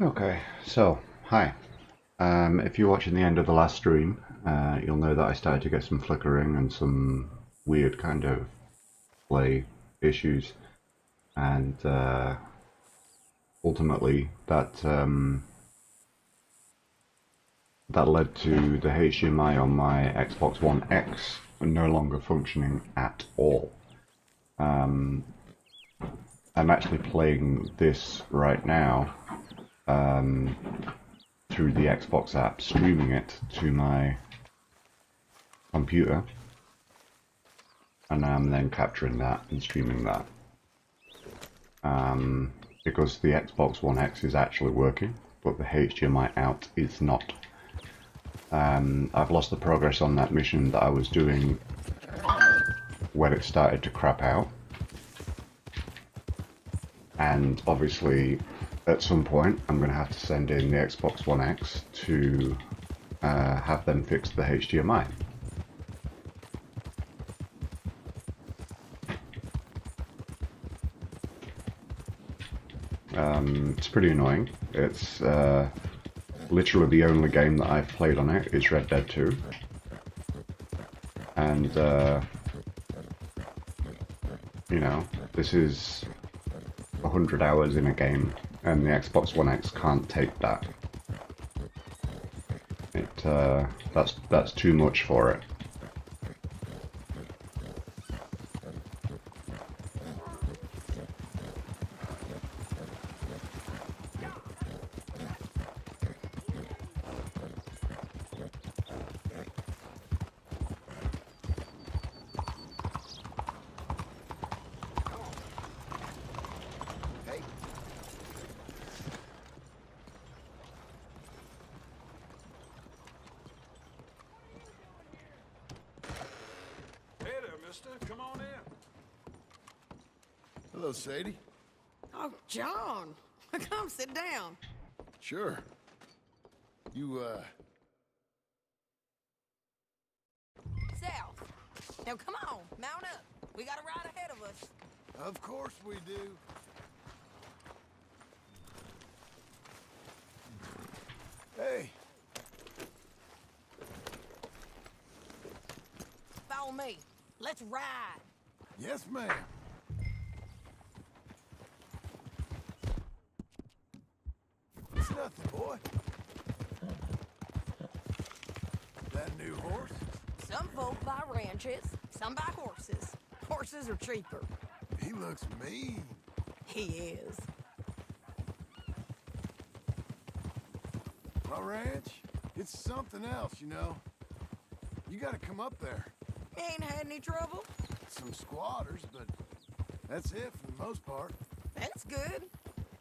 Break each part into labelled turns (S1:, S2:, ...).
S1: Okay, so, hi. If you're watching the end of the last stream, you'll know that I started to get some flickering and some weird kind of play issues, and ultimately that that led to the HDMI on my Xbox One X no longer functioning at all. I'm actually playing this right now through the Xbox app, streaming it to my computer, and I'm then capturing that and streaming that. Because the Xbox One X is actually working, but the HDMI out is not. I've lost the progress on that mission that I was doing when it started to crap out. And obviously, at some point, I'm going to have to send in the Xbox One X to have them fix the HDMI. It's pretty annoying. It's literally the only game that I've played on it is Red Dead 2. And, you know, this is 100 hours in a game, and the Xbox One X can't take that. That's too much for it.
S2: Come on in.
S3: Hello, Sadie.
S4: Oh, John. Come sit down.
S3: Sure. You,
S4: South. Now, come on. Mount up. We got a ride ahead of us.
S3: Of course we do. Hey.
S4: Follow me. Let's ride.
S3: Yes, ma'am. It's nothing, boy. That new horse?
S4: Some folk buy ranches, some buy horses. Horses are cheaper.
S3: He looks mean.
S4: He is.
S3: My ranch? It's something else, you know. You gotta come up there.
S4: Ain't had any trouble?
S3: Some squatters, but that's it for the most part.
S4: That's good.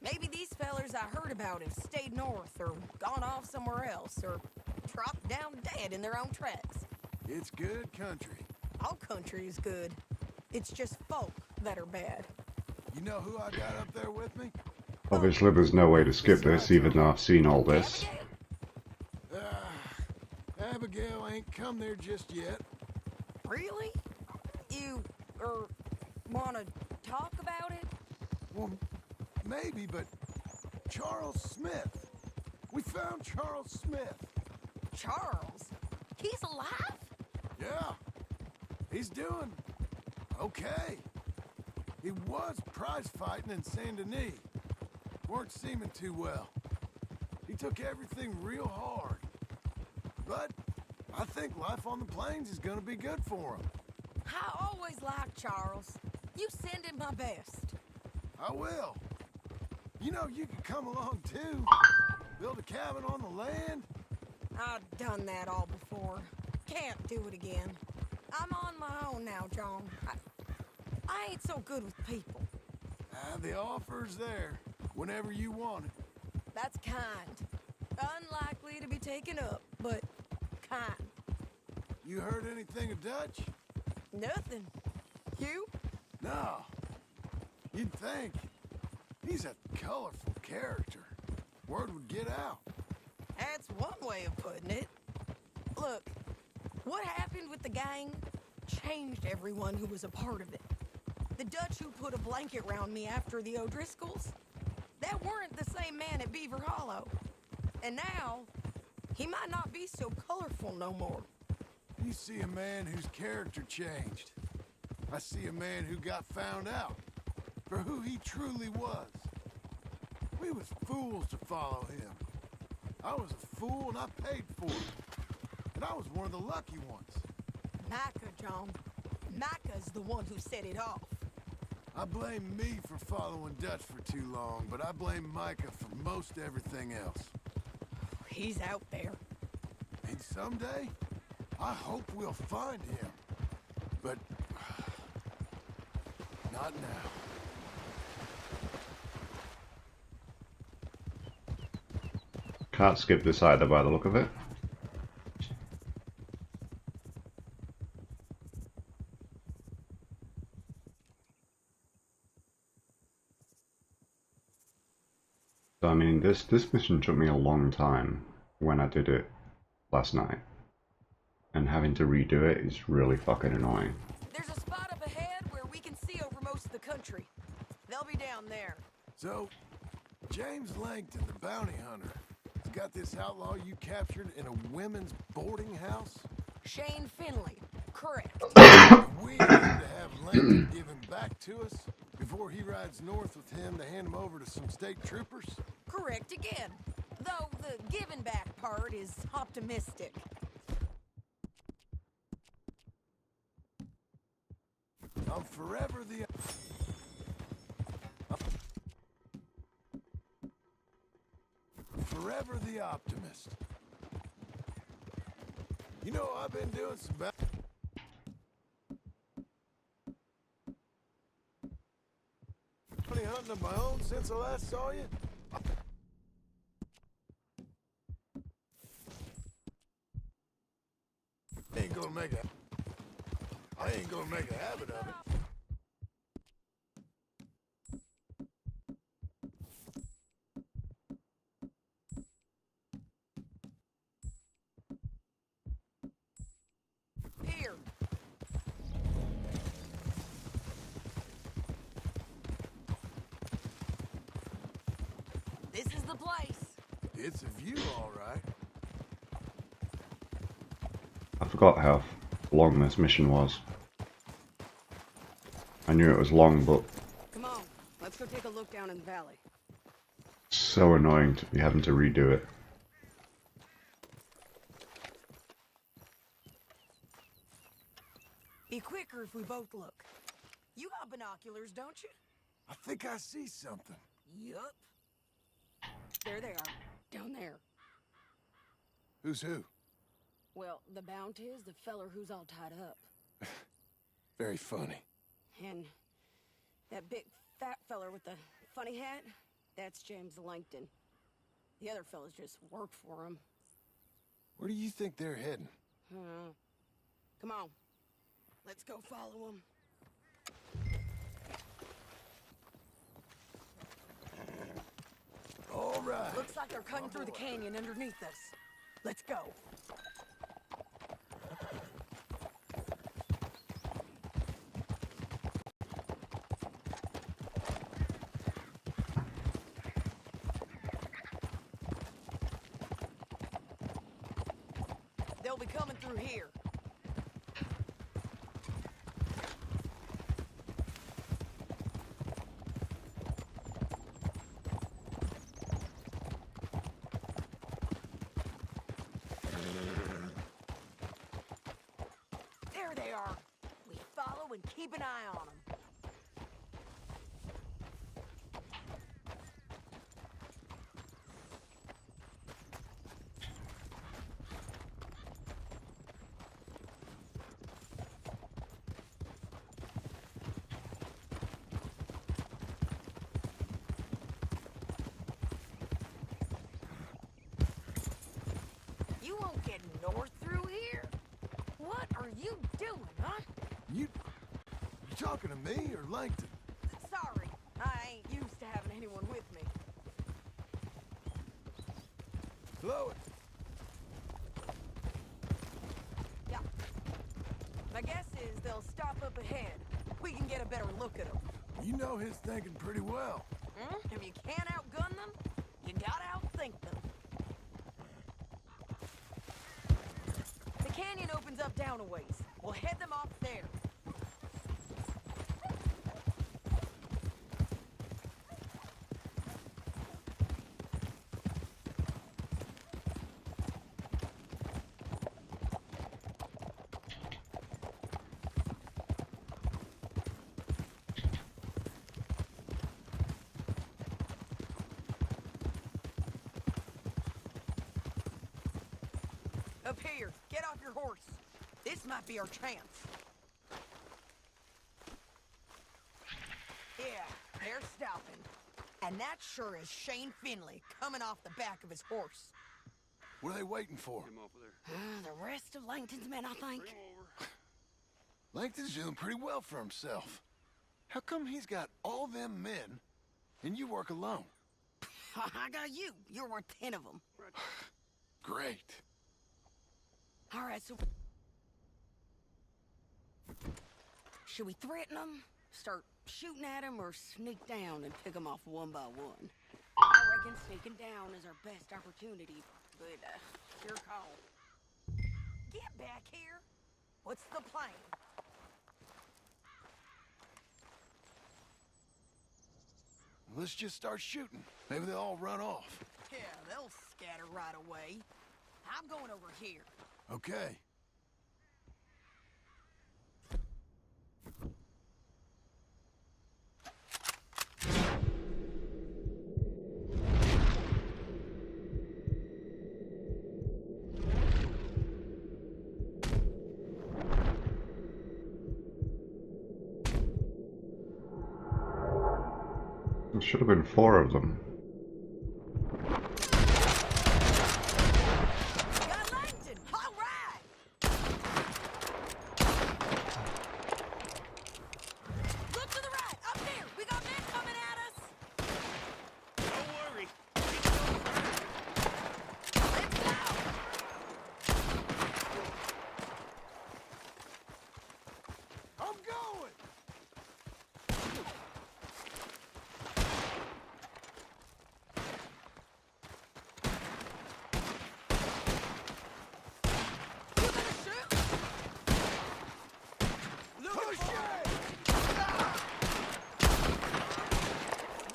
S4: Maybe these fellers I heard about have stayed north or gone off somewhere else or dropped down dead in their own tracks.
S3: It's good country.
S4: All country is good. It's just folk that are bad.
S3: You know who I got up there with me?
S1: Obviously, there's no way to skip this, even though I've seen all this.
S3: Abigail ain't come there just yet.
S4: Really? You, wanna talk about it?
S3: Well, maybe, but Charles Smith. We found Charles Smith.
S4: Charles? He's alive?
S3: Yeah. He's doing okay. He was prize fighting in Saint Denis. Weren't seeming too well. He took everything real hard. But I think life on the plains is gonna be good for him.
S4: I always liked Charles. You send him my best.
S3: I will. You know, you can come along too. Build a cabin on the land.
S4: I've done that all before. Can't do it again. I'm on my own now, John. I ain't so good with people.
S3: The offer's there, whenever you want it.
S4: That's kind. Unlikely to be taken up, but kind.
S3: You heard anything of Dutch?
S4: Nothing. You?
S3: No. You'd think. He's a colorful character. Word would get out.
S4: That's one way of putting it. Look, what happened with the gang changed everyone who was a part of it. The Dutch who put a blanket round me after the O'Driscolls, that weren't the same man at Beaver Hollow. And now, he might not be so colorful no more.
S3: You see a man whose character changed. I see a man who got found out for who he truly was. We was fools to follow him. I was a fool and I paid for it. And I was one of the lucky ones.
S4: Micah, John. Micah's the one who set it off.
S3: I blame me for following Dutch for too long, but I blame Micah for most everything else.
S4: He's out there.
S3: And someday, I hope we'll find him. But not now.
S1: Can't skip this either by the look of it. So I mean, this mission took me a long time when I did it last night, and having to redo it is really fucking annoying.
S4: There's a spot up ahead where we can see over most of the country. They'll be down there.
S3: So, James Langton, the bounty hunter, has got this outlaw you captured in a women's boarding house?
S4: Shane Finley, correct.
S3: We need to have Langton give him back to us before he rides north with him to hand him over to some state troopers?
S4: Correct again. Though the giving back part is optimistic.
S3: I'm forever the... Forever the optimist. You know, I've been doing some bounty hunting of my own since I last saw you. I ain't gonna make a habit of it.
S4: Here. This is the place.
S3: It's a view, all right.
S1: I forgot how long this mission was. I knew it was long, but
S2: Come on, let's go take a look down in the valley.
S1: so annoying to be having to redo it.
S4: Be quicker if we both look. You got binoculars, don't you?
S3: I think I see something.
S4: Yup.
S2: There they are, down there.
S3: Who's who?
S2: Well, the bounty is the feller who's all tied up.
S3: Very funny.
S2: And that big fat feller with the funny hat, that's James Langton. The other fellas just work for him.
S3: Where do you think they're heading?
S2: Come on, let's go follow him.
S3: All right.
S4: Looks like they're cutting through the canyon underneath us. Let's go. They'll be coming through here. There they are. We follow and keep an eye on them. You won't get north through here? What are you doing, huh?
S3: You talking to me or Langton?
S4: Sorry, I ain't used to having anyone with me.
S3: Blow it.
S4: Yeah. My guess is they'll stop up ahead. We can get a better look at them.
S3: You know his thinking pretty well.
S4: If you can't outgun them, you gotta outthink them. The canyon opens up down a ways. We'll head them off there. Up here. Get off your horse. This might be our chance. Yeah, they're stopping. And that sure is Shane Finley coming off the back of his horse.
S3: What are they waiting for?
S2: The rest of Langton's men, I think.
S3: Langton's doing pretty well for himself. How come he's got all them men, and you work alone?
S2: I got you. You're worth 10 of them.
S3: Great.
S2: All right, so... should we threaten them? Start shooting at them, or sneak down and pick them off one by one? I reckon sneaking down is our best opportunity, but your call.
S4: Get back here. What's the plan?
S3: Let's just start shooting. Maybe they'll all run off.
S4: Yeah, they'll scatter right away. I'm going over here.
S3: Okay.
S1: There should have been 4 of them.
S4: Got Langton! All right! Look to the right! Up there! We got men coming at us!
S5: Don't worry.
S4: Let's go!
S3: I'm going!
S4: You gonna shoot?
S3: Push it!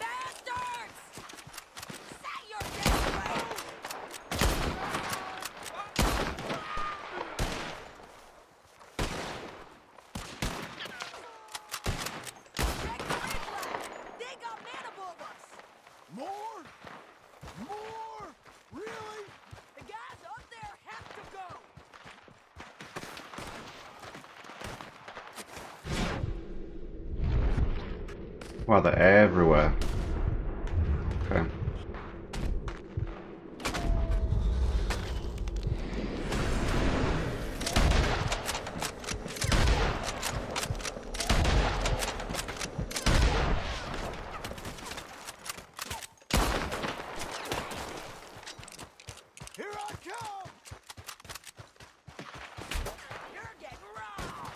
S4: Bastards! Say your damn way! Check the red flag! They got men above us!
S3: More? More? Really?
S4: The guys up there have to go!
S1: Wow, they're everywhere. Okay.
S3: Here I come!
S4: You're getting raw!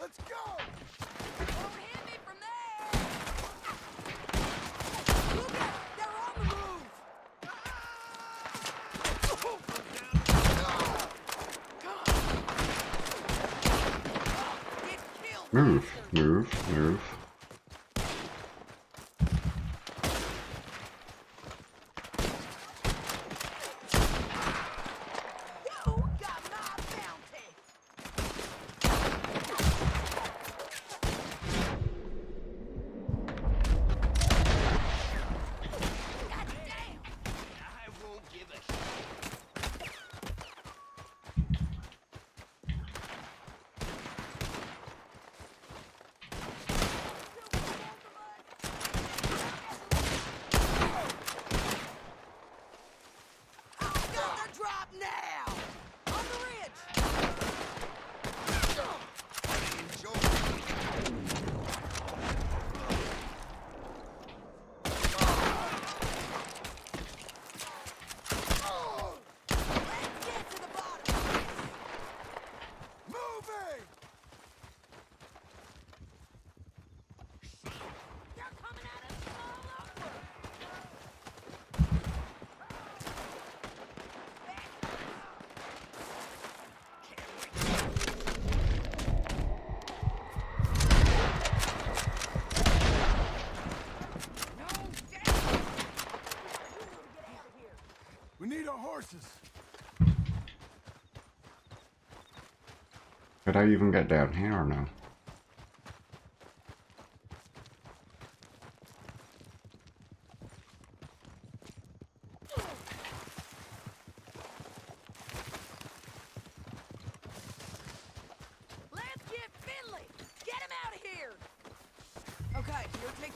S3: Let's go!
S4: Don't hit me from there! Look out! They're on the move! Get killed,
S1: Move,
S4: bastard!
S1: move, move.
S4: You got my bounty! God damn!
S5: I won't give a shit.
S4: I've got the drop now! On the ridge! Let's get to the bottom of this!
S3: Moving!
S4: They're coming at us all over! No, damn! We need to get out of here!
S3: We need our horses.
S1: Could I even get down here or no?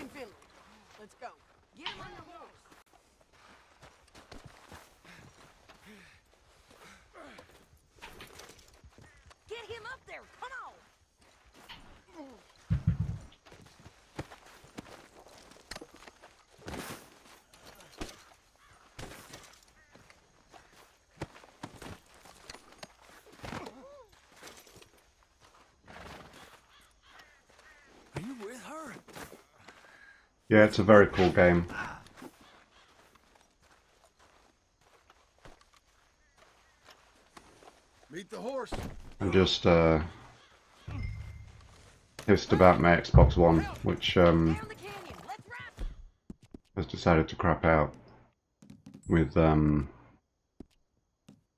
S4: taking Finley. Let's go. Get him on your horse. Get him up there. Come on.
S3: Are you with her?
S1: Yeah, it's a very cool game.
S3: Meet the horse.
S1: I'm just pissed about my Xbox One, which
S4: Down the canyon. Let's ride.
S1: has decided to crap out with the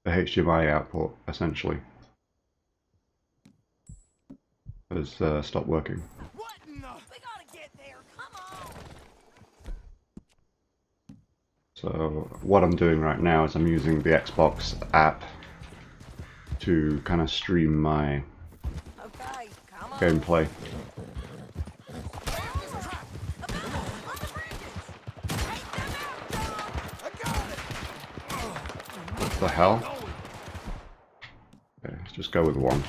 S1: HDMI output, essentially. Has stopped working.
S4: What in the? We gotta get there. Come on.
S1: So what I'm doing right now is I'm using the Xbox app to kind of stream my
S4: Okay, come on.
S1: gameplay. What the hell? Okay, let's just go with one.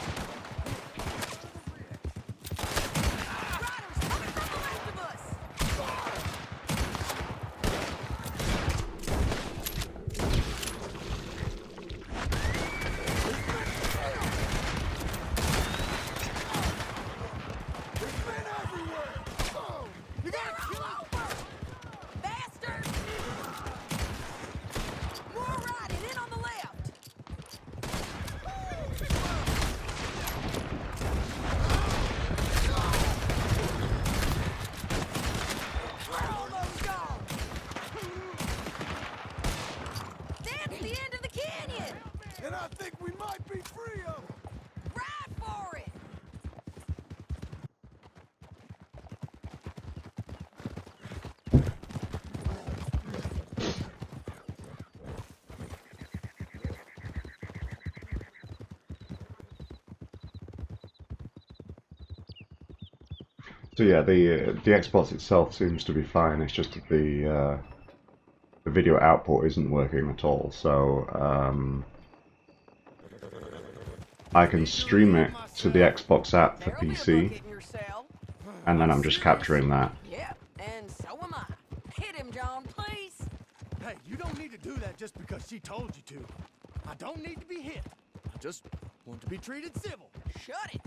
S3: And I think we might be free of them.
S4: Ride for it!
S1: So yeah, the Xbox itself seems to be fine. It's just that the video output isn't working at all. So I can stream it to the Xbox app for
S4: There'll be a
S1: PC,
S4: bucket in your cell.
S1: and then I'm just capturing that.
S4: Yep, and so am I. Hit him, John, please.
S3: Hey, you don't need to do that just because she told you to. I don't need to be hit. I just want to be treated civil.
S4: Shut it.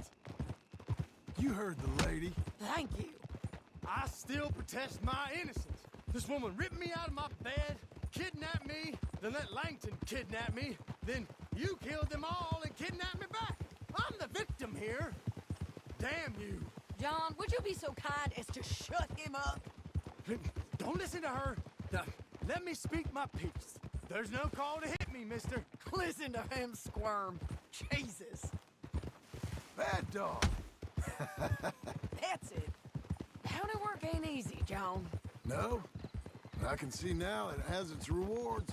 S3: You heard the lady.
S4: Thank you.
S3: I still protest my innocence. This woman ripped me out of my bed, kidnapped me, then let Langton kidnap me, then you killed them all and kidnapped me back. I'm the victim here. Damn you.
S4: John, would you be so kind as to shut him up?
S3: Don't listen to her. Now, let me speak my piece. There's no call to hit me, mister.
S4: Listen to him squirm. Jesus.
S3: Bad dog.
S4: That's it. County work ain't easy, John.
S3: No, I can see now it has its rewards.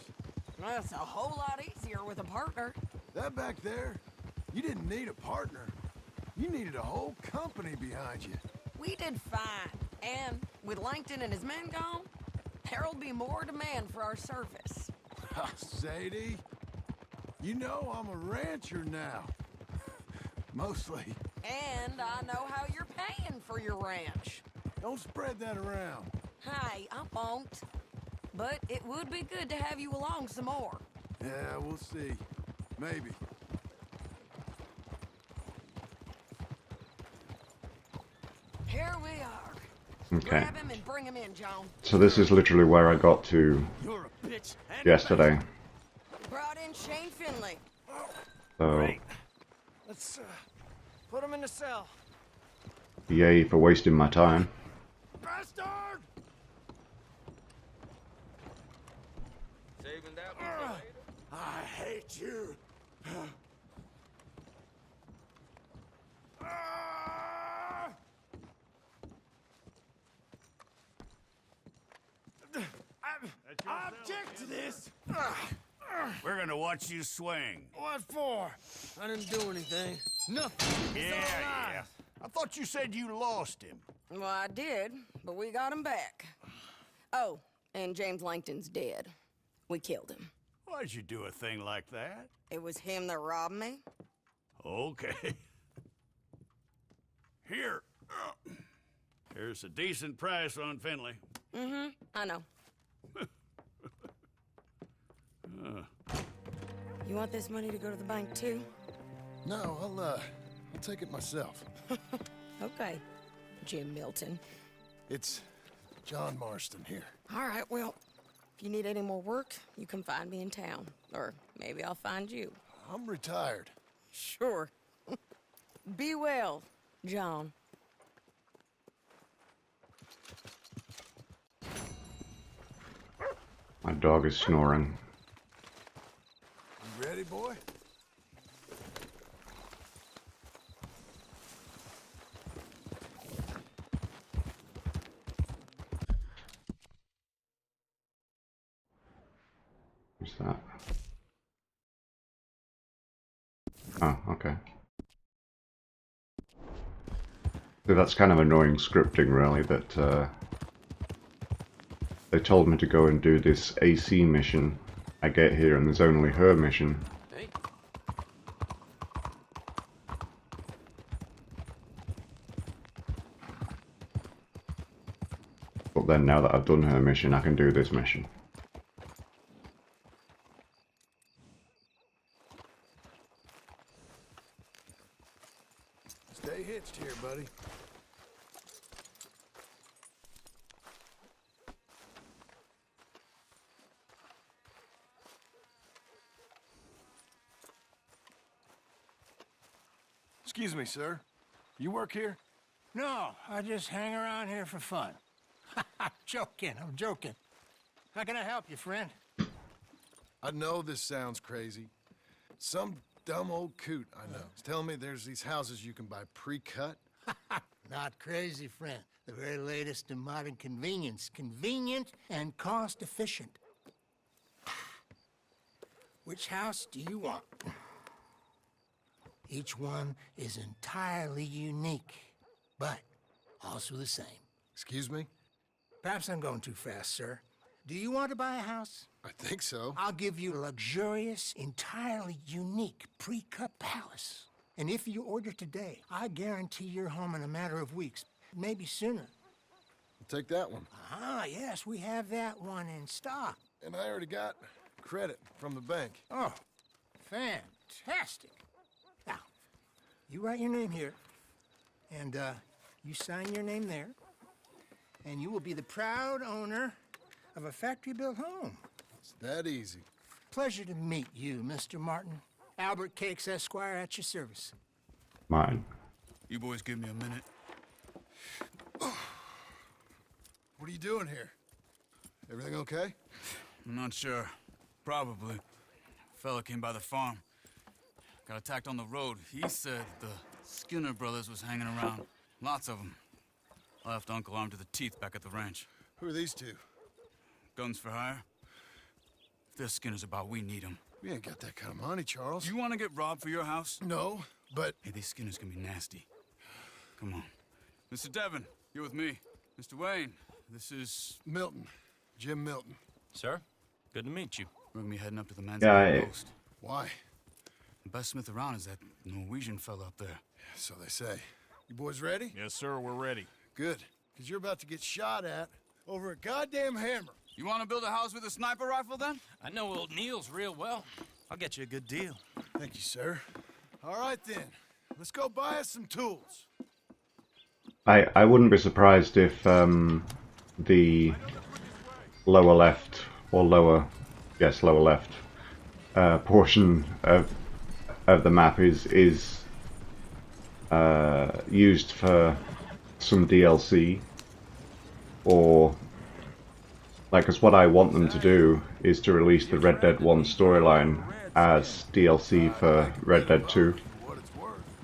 S4: That's a whole lot easier with a partner.
S3: That back there, you didn't need a partner. You needed a whole company behind you.
S4: We did fine. And with Langton and his men gone, there'll be more demand for our service.
S3: Sadie, you know I'm a rancher now. Mostly.
S4: And I know how you're paying for your ranch.
S3: Don't spread that around.
S4: Hey, I won't. But it would be good to have you along some more.
S3: Yeah, we'll see. Maybe.
S4: Here we are.
S1: Okay.
S4: Grab him and bring him in, John.
S1: So this is literally where I got to
S3: You're a bitch. And
S1: yesterday.
S4: Brought in Shane Finley.
S1: So
S3: Let's put him in the cell.
S1: yay for wasting my time.
S3: Bastard!
S5: Saving that one for later.
S3: I hate you. I object to this.
S6: We're gonna watch you swing.
S3: What for? I didn't do anything. Nothing. It's all lies.
S6: I thought you said you lost him.
S2: Well, I did, but we got him back. Oh, and James Langton's dead. We killed him.
S6: Why'd you do a thing like that?
S2: It was him that robbed me.
S6: Okay. Here. Here's a decent price on Finley.
S2: Mm-hmm, I know. You want this money to go to the bank, too?
S3: No, I'll take it myself.
S2: Okay, Jim Milton.
S3: It's John Marston here.
S2: All right, well, if you need any more work, you can find me in town. Or maybe I'll find you.
S3: I'm retired.
S2: Sure. Be well, John.
S1: My dog is snoring.
S3: You ready, boy?
S1: What's that? Oh, okay. So that's kind of annoying scripting, really, that they told me to go and do this AC mission. I get here and there's only her mission.
S7: Hey.
S1: But then now that I've done her mission, I can do this mission.
S3: Stay hitched here, buddy. Excuse me, sir. You work here?
S8: No, I just hang around here for fun. I'm joking. How can I help you, friend?
S3: I know this sounds crazy. Some dumb old coot I know is telling me there's these houses you can buy pre-cut.
S8: Not crazy, friend. The very latest in modern convenience. Convenient and cost-efficient. Which house do you want? Each one is entirely unique, but also the same.
S3: Excuse me?
S8: Perhaps I'm going too fast, sir. Do you want to buy a house?
S3: I think so.
S8: I'll give you a luxurious, entirely unique pre-cut palace. And if you order today, I guarantee you're home in a matter of weeks, maybe sooner.
S3: I'll take that one.
S8: Ah, yes, we have that one in stock.
S3: And I already got credit from the bank.
S8: Oh, fantastic. Now, you write your name here, and you sign your name there, and you will be the proud owner of a factory-built home.
S3: It's that easy.
S8: Pleasure to meet you, Mr. Martin. Albert Cakes, Esquire, at your service.
S1: Mine.
S6: You boys give me a minute.
S3: What are you doing here? Everything okay?
S6: I'm not sure. Probably. Fella came by the farm. Got attacked on the road. He said the Skinner brothers was hanging around. Lots of them. I left Uncle armed to the teeth back at the ranch.
S3: Who are these two?
S6: Guns for hire? If their Skinner's about, we need them.
S3: We ain't got that kind of money, Charles.
S6: You want to get robbed for your house?
S3: No, but...
S6: Hey, these Skinners can be nasty. Come on. Mr. Devon, you're with me. Mr. Wayne, this is...
S3: Milton. Jim Milton.
S7: Sir, good to meet you.
S6: We're gonna be heading up to the man's post.
S3: Why?
S6: The best smith around is that Norwegian fella up there.
S3: So they say. You boys ready?
S7: Yes, sir, we're ready.
S3: Good. Because you're about to get shot at over a goddamn hammer.
S6: You want to build a house with a sniper rifle, then?
S7: I know old Neil's real well. I'll get you a good deal.
S3: Thank you, sir. All right, then. Let's go buy us some tools.
S1: I wouldn't be surprised if the lower left or lower left portion of the map is used for some DLC, or like, because what I want them to do is to release the Red Dead 1 storyline as DLC for Red Dead 2,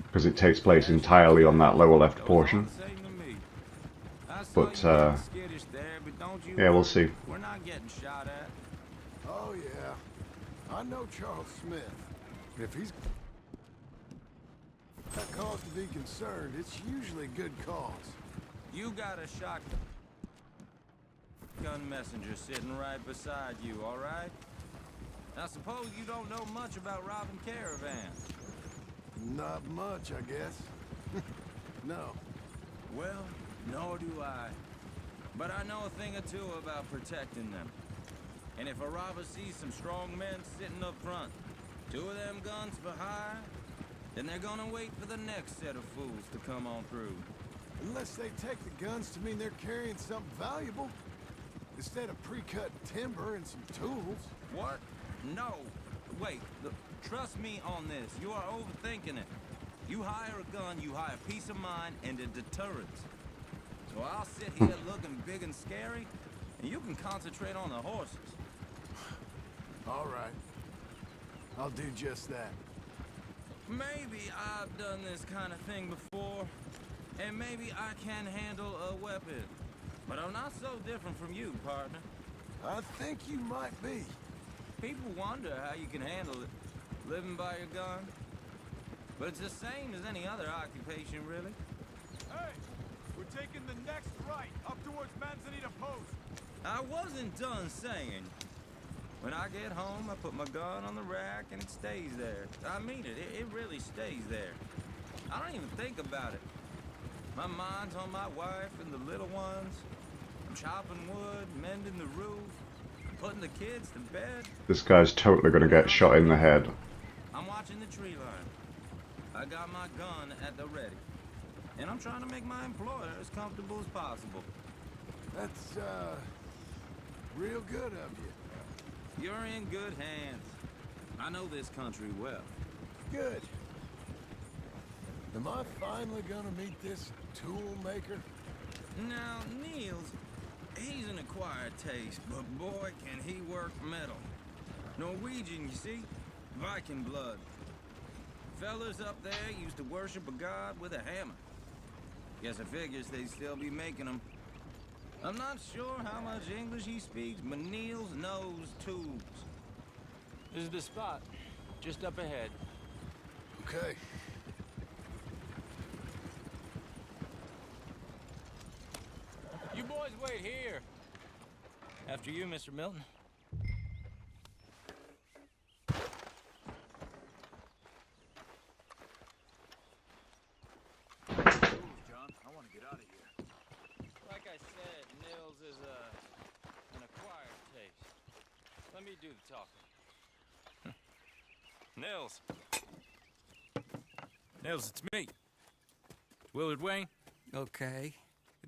S1: because it takes place entirely on that lower left portion. But yeah, we'll see.
S7: We're not getting shot at.
S3: Oh, yeah. I know Charles Smith. If he's got cause to be concerned, it's usually good cause.
S9: You got a shotgun messenger sitting right beside you, all right? Now, suppose you don't know much about robbing caravans.
S3: Not much, I guess. No.
S9: Well, nor do I. But I know a thing or two about protecting them. And if a robber sees some strong men sitting up front, 2 of them guns for hire, then they're gonna wait for the next set of fools to come on through.
S3: Unless they take the guns to mean they're carrying something valuable. Instead of pre-cut timber and some tools.
S9: What? No. Wait, look, trust me on this. You are overthinking it. You hire a gun, you hire peace of mind and a deterrence. So I'll sit here looking big and scary, and you can concentrate on the horses.
S3: All right. I'll do just that.
S9: Maybe I've done this kind of thing before, and maybe I can handle a weapon. But I'm not so different from you, partner.
S3: I think you might be.
S9: People wonder how you can handle it, living by your gun. But it's the same as any other occupation, really.
S10: Hey, we're taking the next right, up towards Manzanita Post.
S9: I wasn't done saying. When I get home, I put my gun on the rack and it stays there. I mean it, it really stays there. I don't even think about it. My mind's on my wife and the little ones. I'm chopping wood, mending the roof, putting the kids to bed.
S1: This guy's totally gonna get shot in the head.
S9: I'm watching the tree line. I got my gun at the ready. And I'm trying to make my employer as comfortable as possible.
S3: That's, real good of you.
S9: You're in good hands. I know this country well.
S3: Good. Am I finally gonna meet this tool maker?
S9: Now, Niels, he's an acquired taste, but boy, can he work metal. Norwegian, you see? Viking blood. Fellas up there used to worship a god with a hammer. Guess I figures they'd still be making them. I'm not sure how much English he speaks, but Niels knows tools.
S7: This is the spot, just up ahead.
S3: Okay.
S7: You boys wait here. After you, Mr. Milton.
S10: John, I want to get out of here.
S7: Like I said, Nils is an acquired taste. Let me do the talking. Nils. Nils, it's me. Willard Wayne.
S11: Okay.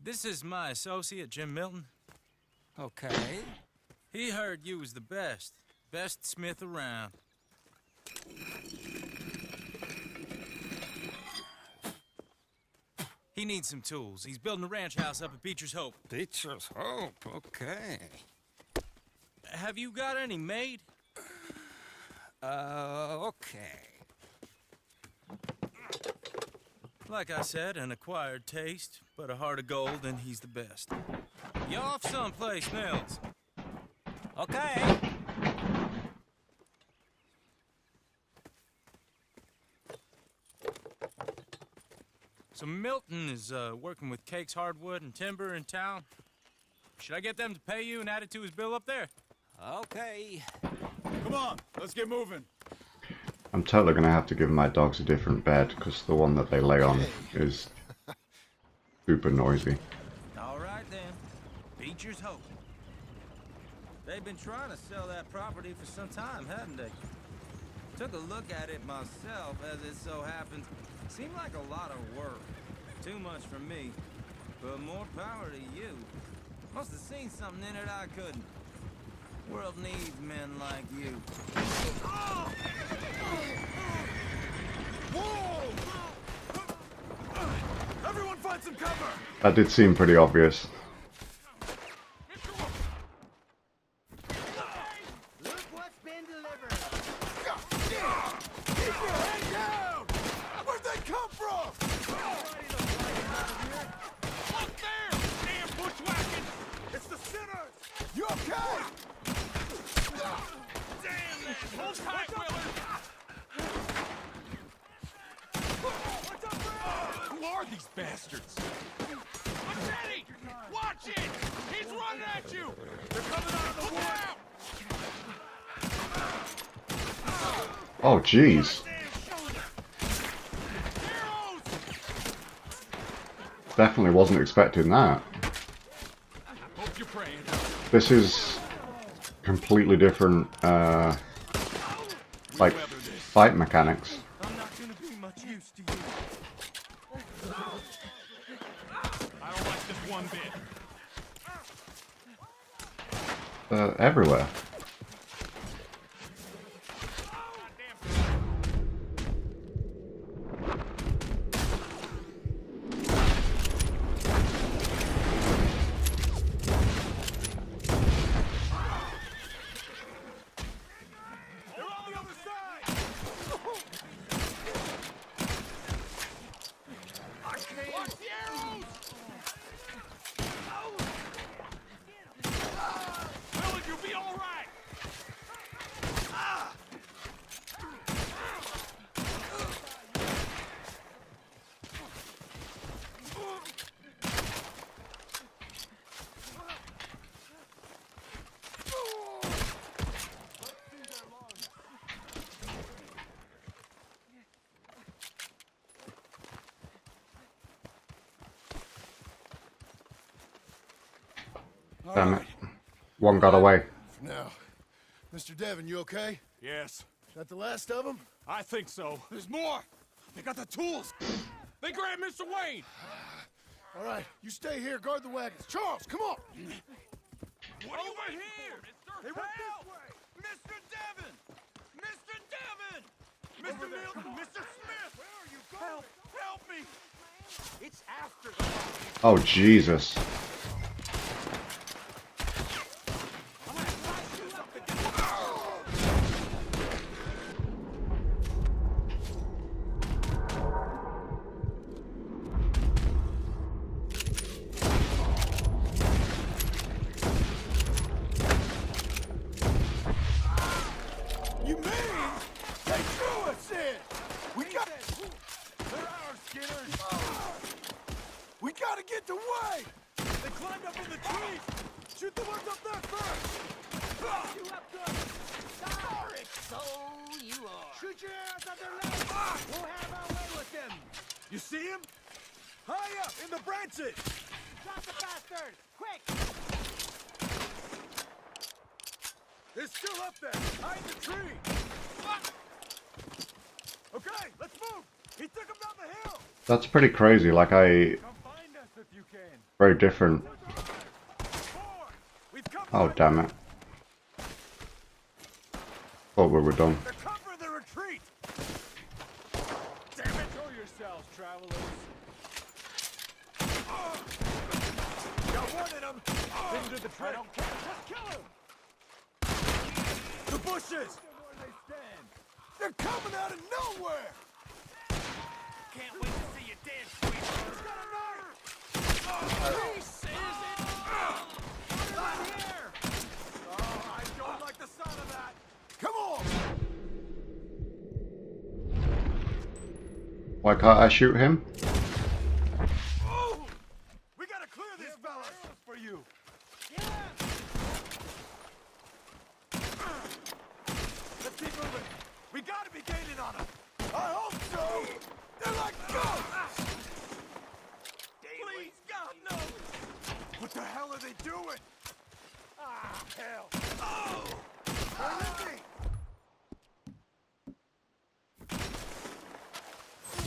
S7: This is my associate, Jim Milton.
S11: Okay.
S7: He heard you was the best. Best smith around. He needs some tools. He's building a ranch house up at Beecher's Hope.
S11: Beecher's Hope, okay.
S7: Have you got any made?
S11: Okay.
S7: Like I said, an acquired taste, but a heart of gold, and he's the best. You off someplace, Nils?
S11: Okay.
S7: So Milton is working with Cake's Hardwood and Timber in town. Should I get them to pay you and add it to his bill up there?
S11: Okay.
S10: Come on, let's get moving.
S1: I'm totally gonna have to give my dogs a different bed because the one that they lay on is super noisy.
S9: All right then. Beecher's Hope. They've been trying to sell that property for some time, hadn't they? Took a look at it myself, as it so happens. Seemed like a lot of work. Too much for me. But more power to you. Must have seen something in it I couldn't. World needs men like you.
S10: Whoa! Everyone find some cover!
S1: That did seem pretty obvious.
S5: Look what's been delivered.
S3: Keep your head down! Where'd they come from?
S10: Look there! Damn bushwhacking! It's the sinners!
S3: You okay?
S10: Damn man! Hold tight, Willard! Who are these bastards? Watch out! Watch it! He's running at you! They're coming out of the woods!
S1: Oh, jeez. Definitely wasn't expecting that.
S10: Hope you're praying.
S1: This is completely different, like, fight mechanics.
S10: I'm not gonna be much use to you. I don't like this one bit.
S1: Everywhere.
S10: They're on the other side! Watch the arrows! Will you be all right?
S1: Damn it. One got away.
S3: Now, Mr. Devon, you okay?
S10: Yes,
S3: Is that the last of them?
S10: I think so. There's more! They got the tools! They grabbed Mr. Wayne!
S3: All right, you stay here, guard the wagons. Charles, come on!
S10: What are you waiting for? They went this way! Mr. Devon! Mr. Devon! Mr. Milton! Mr. Smith! Where are you going? Help me! It's after the
S1: Oh, Jesus.
S3: You mean they threw us in? We got... They're ours, Skinner. We gotta get the way!
S10: They climbed up in the trees! Shoot the ones up there first! You up good! Sorry, so you are.
S5: Shoot your arrows at their legs! We'll have our way with them!
S10: You see him? High up in the branches!
S5: Drop the bastard! Quick!
S10: They're still up there, behind the tree! Okay, let's move! He took him down the hill!
S1: That's pretty crazy. Like,
S10: Come find us if you can.
S1: very different.
S10: Four! We've come
S1: Oh, damn it. Thought we were done.
S10: They're covering the retreat! Damn it! Show yourselves, travelers! Got one in them! Didn't do the trick! I don't care! Just kill him! The bushes! Where they stand!
S3: They're coming out of nowhere!
S10: Can't wait to see you dance, sweetheart! He's got a knife! This is it! Not here! Oh, I don't like the sound of that!
S3: Come on!
S1: Why can't I shoot him?
S10: Oh! We gotta clear these fellas! For you! Let's keep moving! We gotta be gaining on them!
S3: I hope so! They're like ghosts!
S10: Please, God, no! What the hell are they doing? Ah, hell! Oh!
S3: Where is he?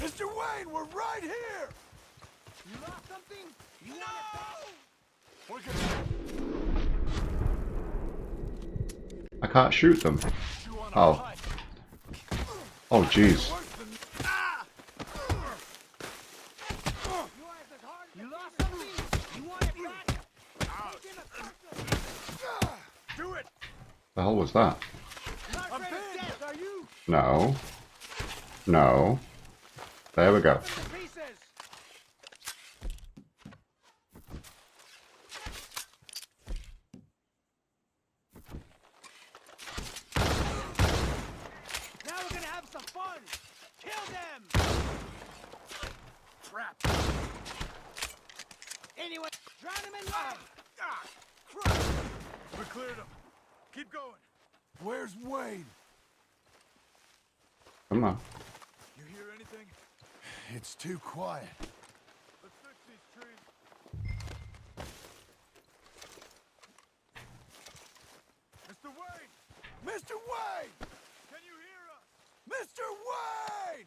S3: Mr. Wayne, we're right here!
S5: You lost something? You
S10: No!
S5: want
S1: I can't shoot them.
S10: You want
S1: Oh.
S10: fight?
S1: Oh, jeez.
S10: Worse than... Ah!
S5: You lost something? You want it back?
S10: Do it!
S1: The hell was that?
S5: Not
S10: I'm
S5: afraid of
S10: pinned.
S5: death, are you?
S1: No. No. There we go.
S5: The pieces! Now we're gonna have some fun! Kill them!
S10: Trap!
S5: Anyway... Drown him in lead!
S3: Crap! We cleared him. Keep going. Where's Wade?
S1: Come on.
S3: You hear anything? It's too quiet. Let's fix these trees. Mr. Wade! Mr. Wade! Can you hear us? Mr. Wade!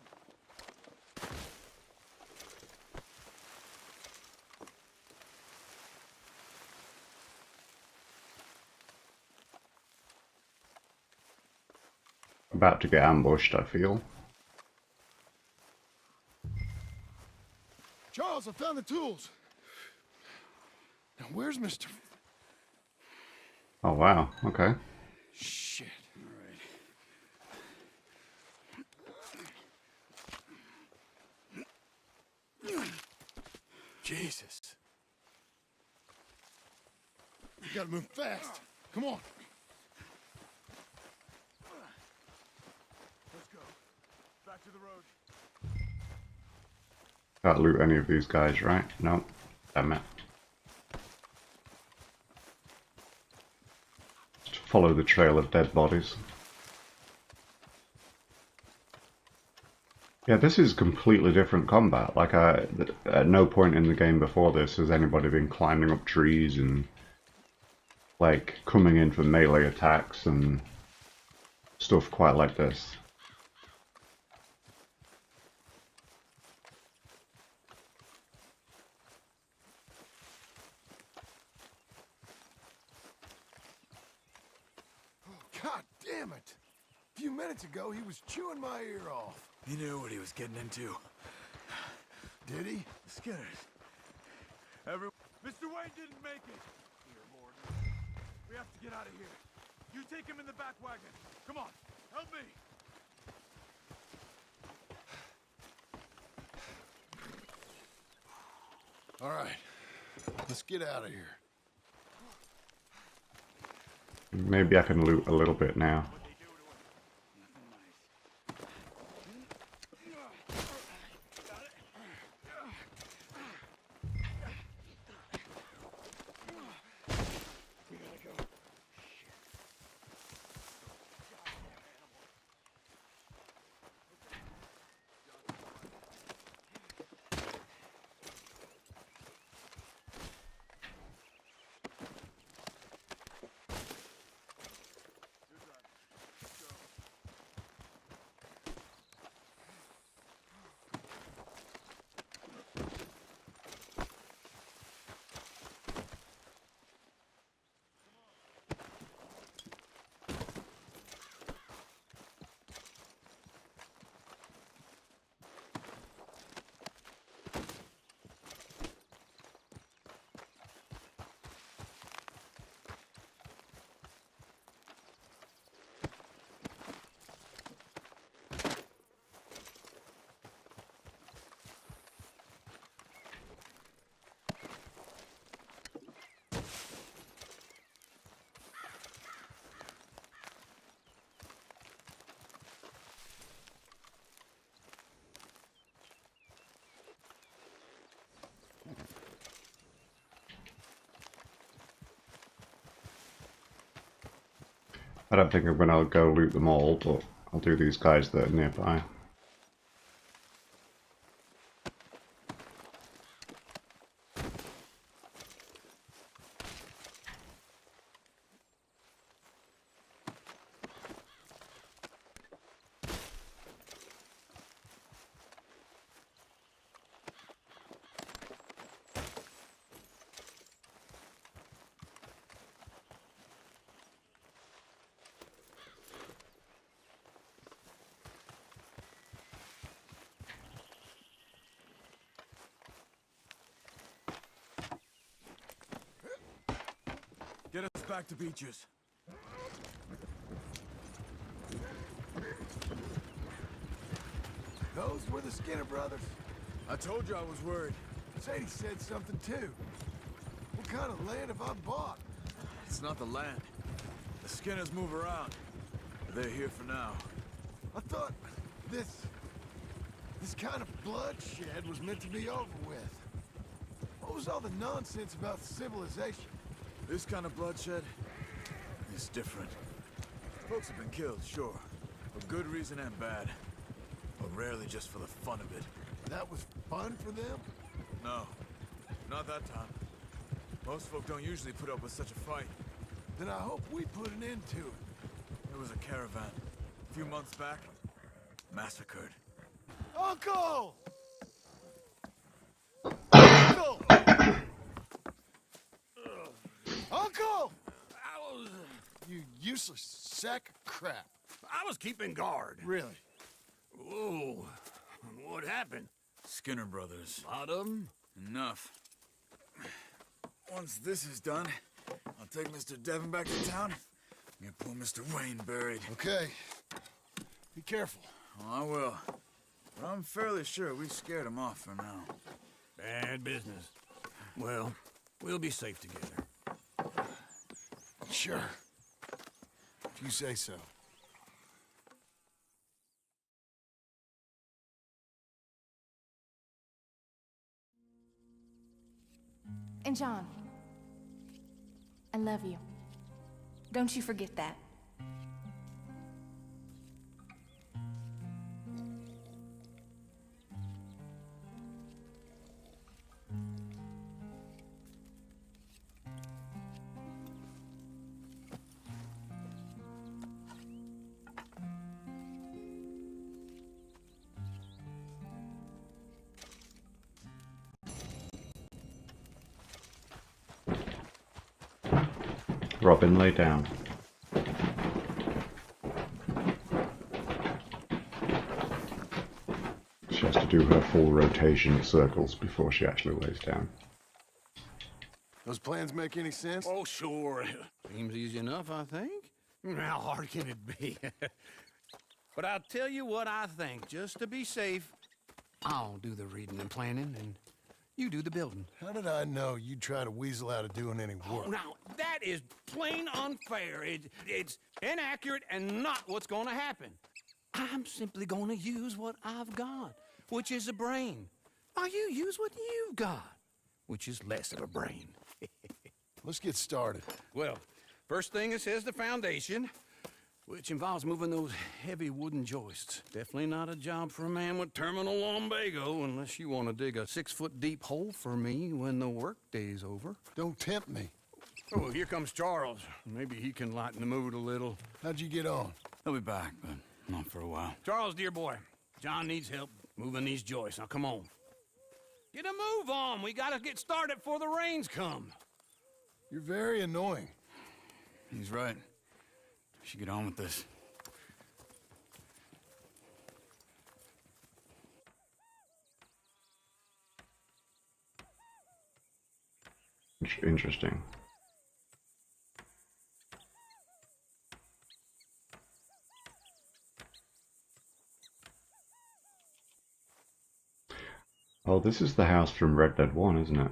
S1: About to get ambushed, I feel.
S3: Charles, I found the tools. Now, where's Mr.
S1: Oh wow, okay.
S3: Shit. All right. Jesus. We gotta move fast. Come on. Let's go. Back to the road.
S1: Can't loot any of these guys, right? No. Damn it. Just follow the trail of dead bodies. Yeah, this is completely different combat. Like, at no point in the game before this has anybody been climbing up trees and, like, coming in for melee attacks and stuff quite like this.
S3: God damn it! A few minutes ago, he was chewing my ear off.
S10: He knew what he was getting into.
S3: Did he?
S10: Skinners. Mr. Wayne didn't make it. Here, Morgan. We have to get out of here. You take him in the back wagon. Come on, help me.
S3: All right, let's get out of here.
S1: Maybe I can loot a little bit now. I don't think I'm gonna go loot them all, but I'll do these guys that are nearby.
S10: Get us back to Beaches.
S3: Those were the Skinner brothers.
S10: I told you I was worried.
S3: Sadie said something too. What kind of land have I bought?
S10: It's not the land. The Skinners move around. They're here for now.
S3: I thought this kind of bloodshed was meant to be over with. What was all the nonsense about civilization?
S10: This kind of bloodshed is different. Folks have been killed, sure. For good reason and bad. But rarely just for the fun of it.
S3: That was fun for them?
S10: No. Not that time. Most folk don't usually put up with such a fight.
S3: Then I hope we put an end to it.
S10: There was a caravan. A few months back. Massacred.
S3: Uncle! Uncle! Uncle! You useless sack of crap.
S12: I was keeping guard.
S3: Really?
S12: Whoa. What happened?
S10: Skinner brothers.
S12: A lot of them?
S10: Enough. Once this is done, I'll take Mr. Devon back to town and get poor Mr. Wayne buried.
S3: Okay. Be careful.
S10: Oh, I will. But I'm fairly sure we scared him off for now.
S12: Bad business. Well, we'll be safe together.
S3: Sure. If you say so.
S13: And John, I love you. Don't you forget that.
S1: Robin, lay down. She has to do her full rotation of circles before she actually lays down.
S3: Those plans make any sense?
S12: Oh, sure. Seems easy enough, I think. How hard can it be? But I'll tell you what I think. Just to be safe, I'll do the reading and planning, and you do the building.
S3: How did I know you'd try to weasel out of doing any work?
S12: Now, that is plain unfair. It's inaccurate and not what's going to happen. I'm simply going to use what I've got, which is a brain. Now, you use what you've got, which is less of a brain.
S3: Let's get started.
S12: Well, first thing it says the foundation, which involves moving those heavy wooden joists. Definitely not a job for a man with terminal lumbago, unless you want to dig a 6-foot deep hole for me when the workday's over.
S3: Don't tempt me.
S12: Oh, here comes Charles. Maybe he can lighten the mood a little.
S3: How'd you get on?
S6: He'll be back, but not for a while.
S12: Charles, dear boy, John needs help moving these joists. Now, come on. Get a move on. We gotta get started before the rains come.
S3: You're very annoying.
S6: He's right. We should get on with this.
S1: Interesting. Oh, this is the house from Red Dead 1, isn't it?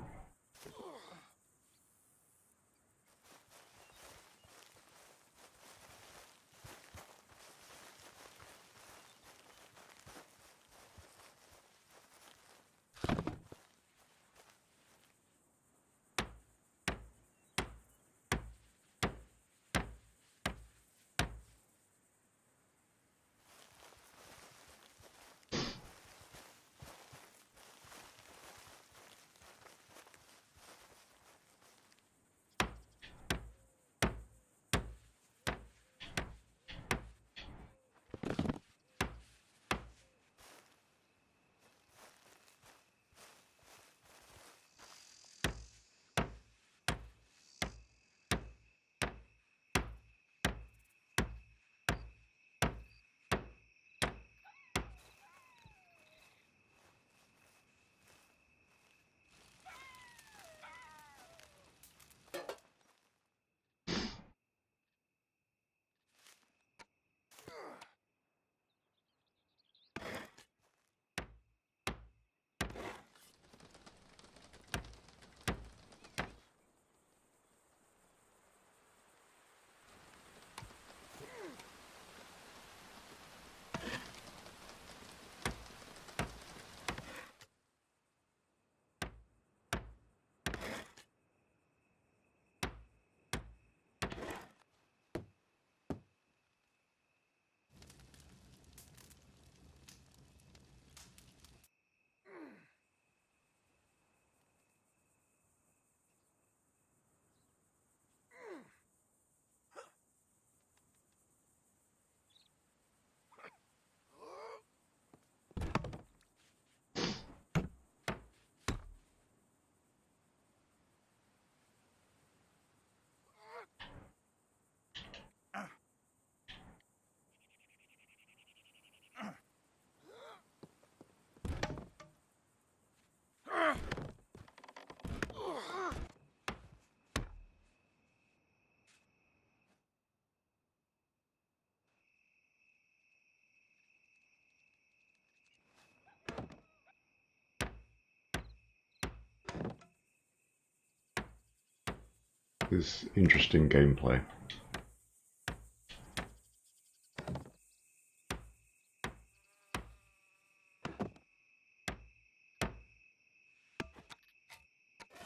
S1: There's interesting gameplay.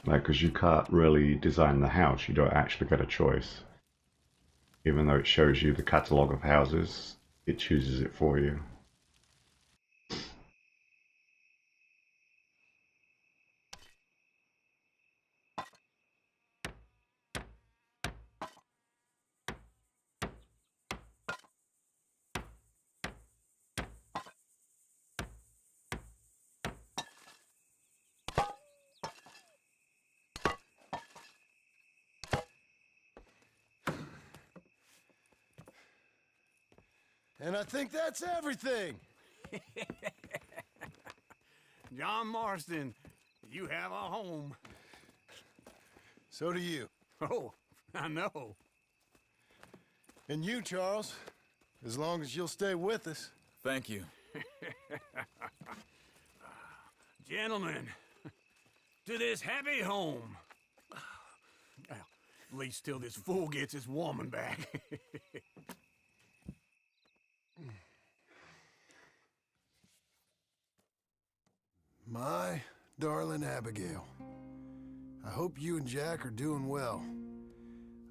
S1: Like, because you can't really design the house, you don't actually get a choice. Even though it shows you the catalogue of houses, it chooses it for you.
S3: And I think that's everything.
S12: John Marston, you have a home.
S3: So do you.
S12: Oh, I know.
S3: And you, Charles, as long as you'll stay with us.
S6: Thank you.
S12: Gentlemen, to this happy home. Well, at least till this fool gets his woman back.
S3: My darling Abigail, I hope you and Jack are doing well.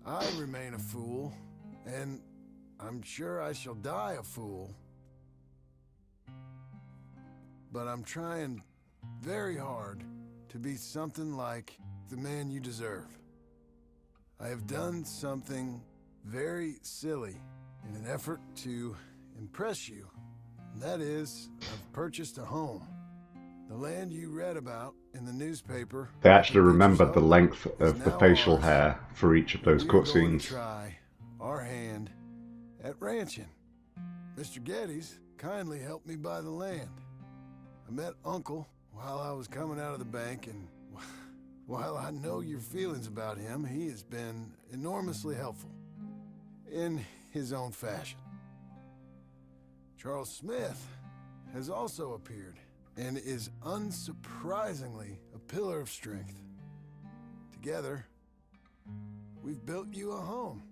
S3: I remain a fool, and I'm sure I shall die a fool. But I'm trying very hard to be something like the man you deserve. I have done something very silly in an effort to impress you. And that is, I've purchased a home. The land you read about in the newspaper.
S1: They actually remembered the length of the facial hair for each of those cutscenes.
S3: Try our hand at ranching. Mr. Geddes kindly helped me buy the land. I met Uncle while I was coming out of the bank, and while I know your feelings about him, he has been enormously helpful in his own fashion. Charles Smith has also appeared and is unsurprisingly a pillar of strength. Together, we've built you a home.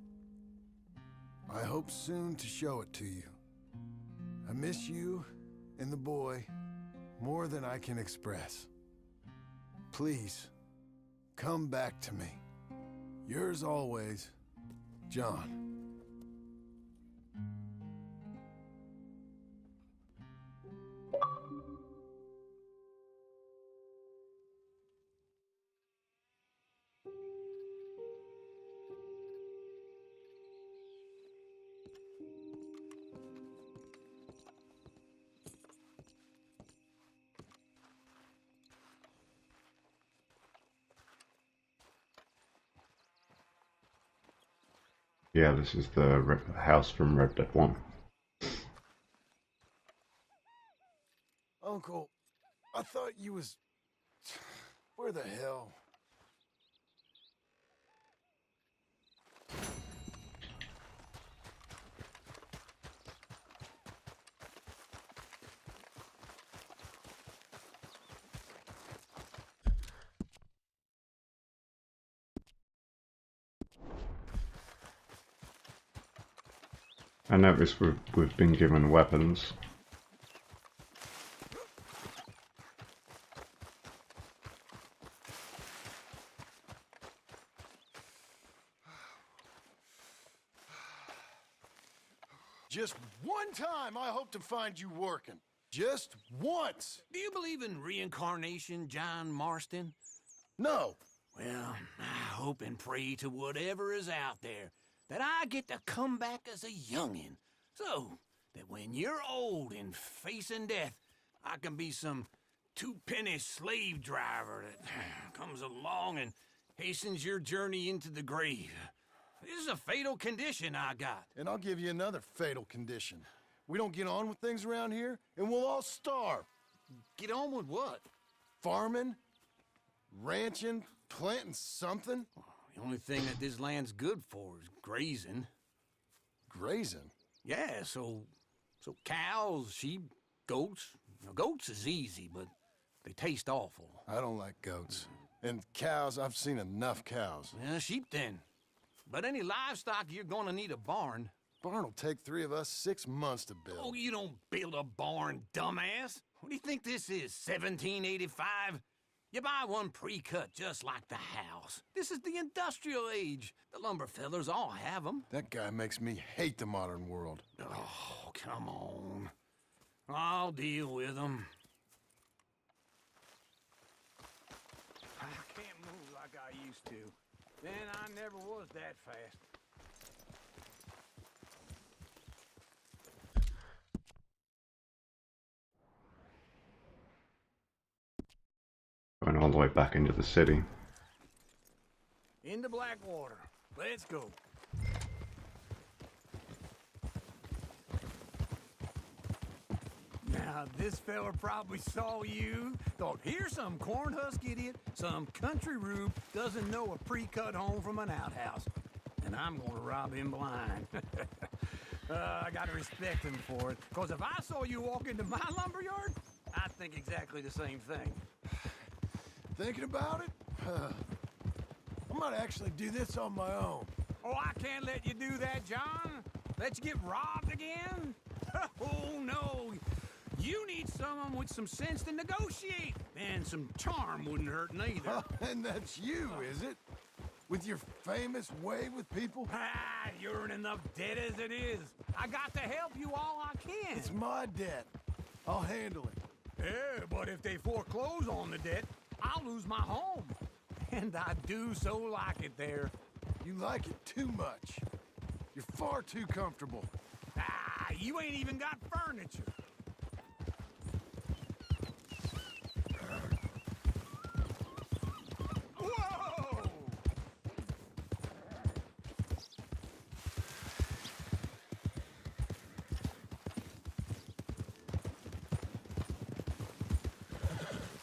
S3: I hope soon to show it to you. I miss you and the boy more than I can express. Please, come back to me. Yours always, John.
S1: Yeah, this is the house from Red Dead 1.
S3: Uncle, I thought you was... Where the hell?
S1: I notice we've been given weapons.
S3: Just one time I hope to find you working. Just once.
S12: Do you believe in reincarnation, John Marston?
S3: No.
S12: Well, I hope and pray to whatever is out there that I get to come back as a youngin', so that when you're old and facing death, I can be some two-penny slave driver that comes along and hastens your journey into the grave. This is a fatal condition I got.
S3: And I'll give you another fatal condition. We don't get on with things around here, and we'll all starve.
S12: Get on with what?
S3: Farming, ranching, planting something.
S12: The only thing that this land's good for is grazing.
S3: Grazing?
S12: Yeah, so cows, sheep, goats. Now, goats is easy, but they taste awful.
S3: I don't like goats. And cows, I've seen enough cows.
S12: Sheep then. But any livestock, you're gonna need a barn.
S3: Barn will take 3 of us 6 months to build.
S12: Oh, you don't build a barn, dumbass. What do you think this is, 1785? You buy one pre-cut just like the house. This is the industrial age. The lumber fellers all have them.
S3: That guy makes me hate the modern world.
S12: Oh, come on. I'll deal with them. I can't move like I used to. Then I never was that fast.
S1: Going all the way back into the city.
S12: Into Blackwater. Let's go. Now, this fella probably saw you, thought, here's some cornhusk idiot, some country rube doesn't know a pre-cut home from an outhouse. And I'm gonna rob him blind. I gotta respect him for it, because if I saw you walk into my lumberyard, I'd think exactly the same thing.
S3: Thinking about it? I might actually do this on my own.
S12: Oh, I can't let you do that, John. Let you get robbed again? Oh, no. You need someone with some sense to negotiate. And some charm wouldn't hurt neither.
S3: And that's you, is it? With your famous way with people?
S12: Ah, you're in enough debt as it is. I got to help you all I can.
S3: It's my debt. I'll handle it.
S12: Yeah, but if they foreclose on the debt, I'll lose my home. And I do so like it there.
S3: You like it too much. You're far too comfortable.
S12: Ah, you ain't even got furniture. Whoa!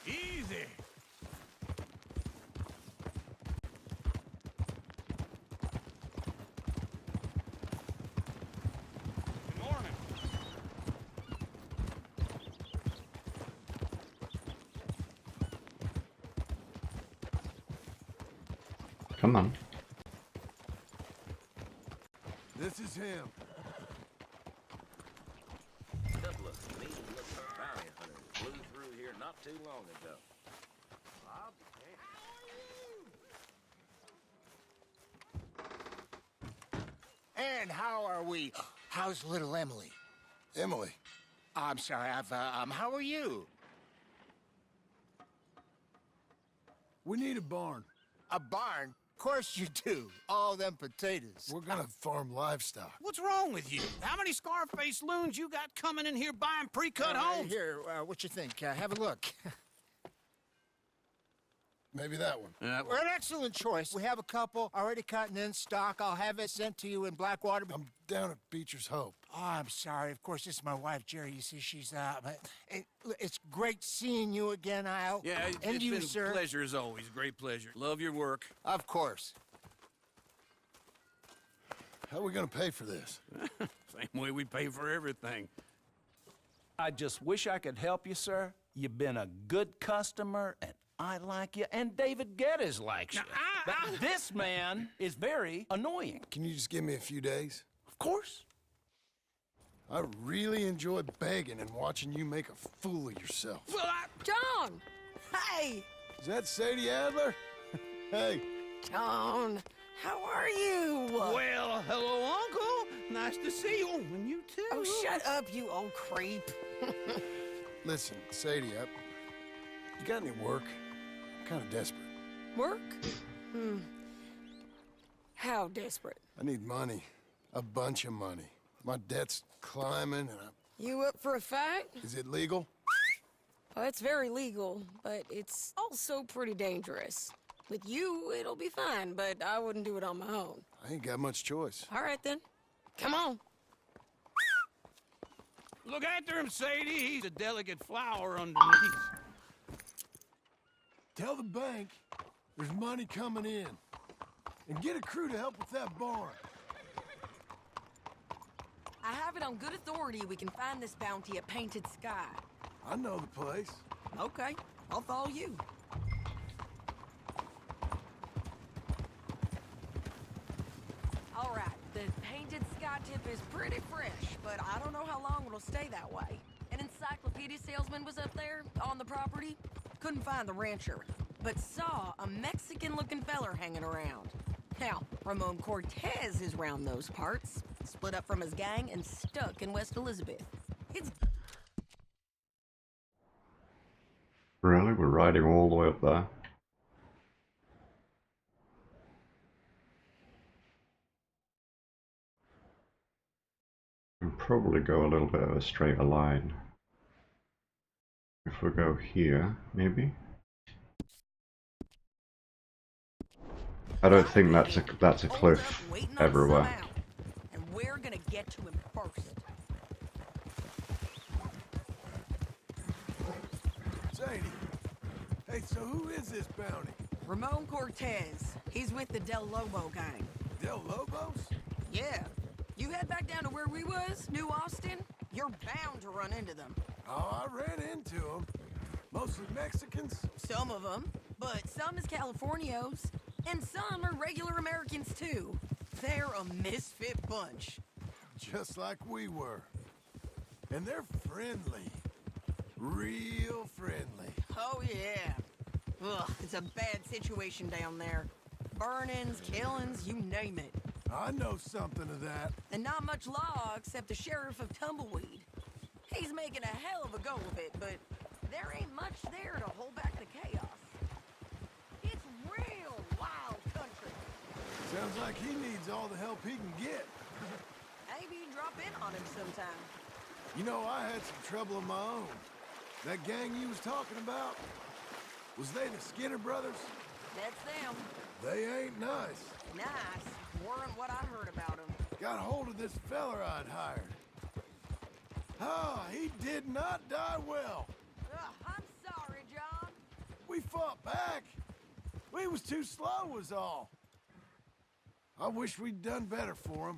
S12: Easy. Good morning.
S1: Come on.
S3: This is him.
S9: Couple of mean-looking bounty hunters blew through here not too long ago.
S8: And how are we? How's little Emily?
S3: Emily.
S8: I'm sorry, how are you?
S3: We need a barn.
S8: A barn? Of course you do. All them potatoes.
S3: We're gonna farm livestock.
S12: What's wrong with you? How many Scarface loons you got coming in here buying pre-cut homes?
S8: Here, what you think? Have a look.
S3: Maybe that one.
S8: We're an excellent choice. We have a couple already cut and in stock. I'll have it sent to you in Blackwater.
S3: I'm down at Beecher's Hope.
S8: Oh, I'm sorry. Of course, this is my wife, Jerry. You see, she's it's great seeing you again, Al.
S12: Yeah,
S8: and
S12: it's
S8: you,
S12: been
S8: sir.
S12: a pleasure as always. Great pleasure. Love your work.
S8: Of course.
S3: How are we gonna pay for this?
S12: Same way we pay for everything.
S14: I just wish I could help you, sir. You've been a good customer, and I like you, and David Geddes likes you. But this man is very annoying.
S3: Can you just give me a few days?
S14: Of course.
S3: I really enjoy begging and watching you make a fool of yourself.
S4: John! Hey!
S3: Is that Sadie Adler? Hey.
S4: John, how are you?
S12: Well, hello, Uncle. Nice to see you. And you too.
S4: Oh, shut up, you old creep.
S3: Listen, Sadie, you got any work? I'm kind of desperate.
S4: Work? How desperate?
S3: I need money. A bunch of money. My debt's climbing and
S4: You up for a fight?
S3: Is it legal?
S4: Well, it's very legal, but it's also pretty dangerous. With you, it'll be fine, but I wouldn't do it on my own.
S3: I ain't got much choice.
S4: All right, then. Come on.
S12: Look after him, Sadie. He's a delicate flower underneath.
S3: Tell the bank there's money coming in. And get a crew to help with that barn.
S4: I have it on good authority we can find this bounty at Painted Sky.
S3: I know the place.
S4: Okay, I'll follow you. tri-tip is pretty fresh, but I don't know how long it'll stay that way. An encyclopedia salesman was up there on the property. Couldn't find the rancher, but saw a Mexican-looking feller hanging around. Now, Ramon Cortez is round those parts, split up from his gang and stuck in West Elizabeth. It's...
S1: Really? We're riding all the way up there? We'll probably go a little bit of a straighter line. If we go here, maybe? I don't think that's a cliff everywhere.
S4: And we're gonna get to him first.
S3: Sadie. Hey, so who is this bounty?
S4: Ramon Cortez. He's with the Del Lobo gang.
S3: Del Lobos?
S4: Yeah. You head back down to where we was, New Austin, you're bound to run into them.
S3: Oh, I ran into them. Mostly Mexicans?
S4: Some of them, but some is Californios, and some are regular Americans too. They're a misfit bunch.
S3: Just like we were. And they're friendly. Real friendly.
S4: Oh yeah. Ugh, it's a bad situation down there. Burnings, killings, you name it.
S3: I know something of that.
S4: And not much law except the sheriff of Tumbleweed. He's making a hell of a go of it, but there ain't much there to hold back the chaos. It's real wild country.
S3: Sounds like he needs all the help he can get.
S4: Maybe drop in on him sometime.
S3: You know, I had some trouble of my own. That gang you was talking about, was they the Skinner brothers?
S4: That's them.
S3: They ain't nice.
S4: Nice. Weren't what I heard about them.
S3: Got hold of this feller I'd hired. Ah, he did not die well.
S4: I'm sorry, John.
S3: We fought back. We was too slow was all. I wish we'd done better for him.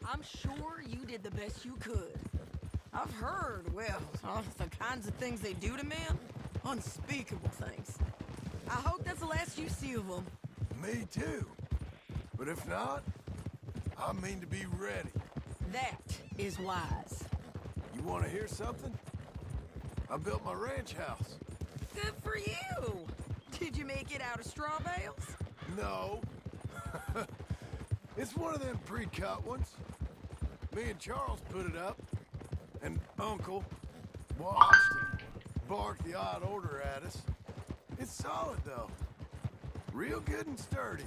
S4: I'm sure you did the best you could. I've heard, well, the kinds of things they do to men. Unspeakable things. I hope that's the last you see of them.
S3: Me too. But if not, I mean to be ready.
S4: That is wise.
S3: You want to hear something? I built my ranch house.
S4: Good for you. Did you make it out of straw bales?
S3: No. It's one of them pre-cut ones. Me and Charles put it up. And Uncle watched and barked the odd order at us. It's solid, though. Real good and sturdy.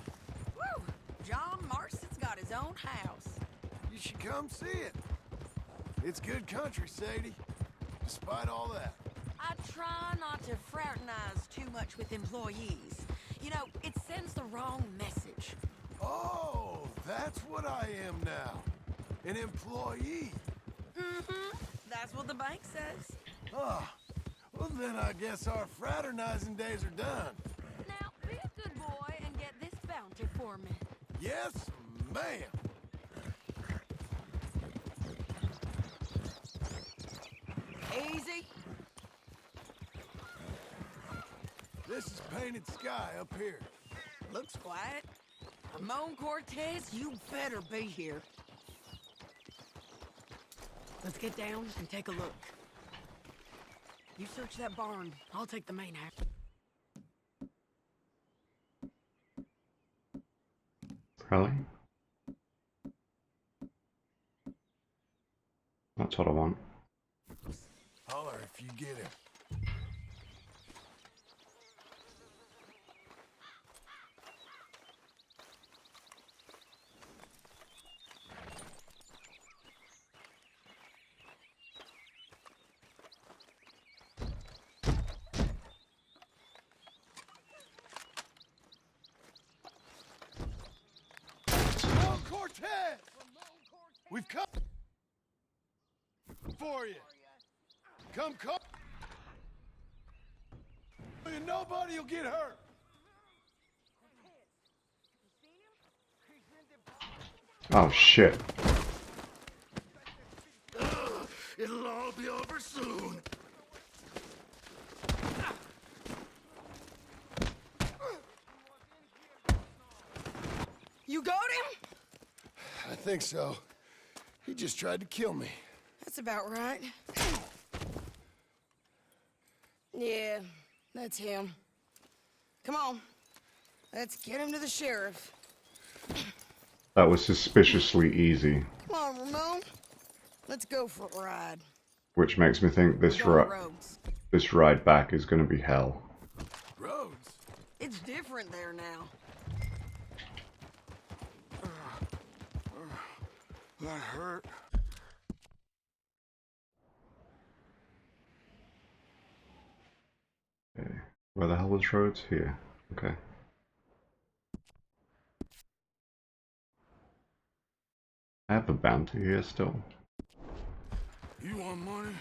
S4: Woo! John Marston's got his own house.
S3: You should come see it. It's good country, Sadie. Despite all that.
S4: I try not to fraternize too much with employees. You know, it sends the wrong message.
S3: Oh, that's what I am now. An employee.
S4: Mm-hmm. That's what the bank says.
S3: Ah, well then I guess our fraternizing days are done.
S4: Now, be a good boy and get this bounty for me.
S3: Yes, ma'am.
S4: Easy.
S3: This is Painted Sky up here.
S4: Looks quiet. Ramon Cortez, you better be here. Let's get down and take a look. You search that barn. I'll take the main half.
S1: Really? That's what I want.
S3: Holler if you get him. Cortez! We've come for you. Come. Nobody will get hurt.
S1: Oh shit.
S3: It'll all be over soon.
S4: You got him?
S3: I think so. He just tried to kill me.
S4: That's about right. Yeah, that's him. Come on. Let's get him to the sheriff.
S1: That was suspiciously easy.
S4: Come on, Ramon. Let's go for a ride.
S1: Which makes me think this ride back is going to be hell.
S3: Roads?
S4: It's different there now.
S3: That hurt.
S1: Okay. Where the hell was Rhodes? Here. Okay. I have a bounty here still.
S3: You want money?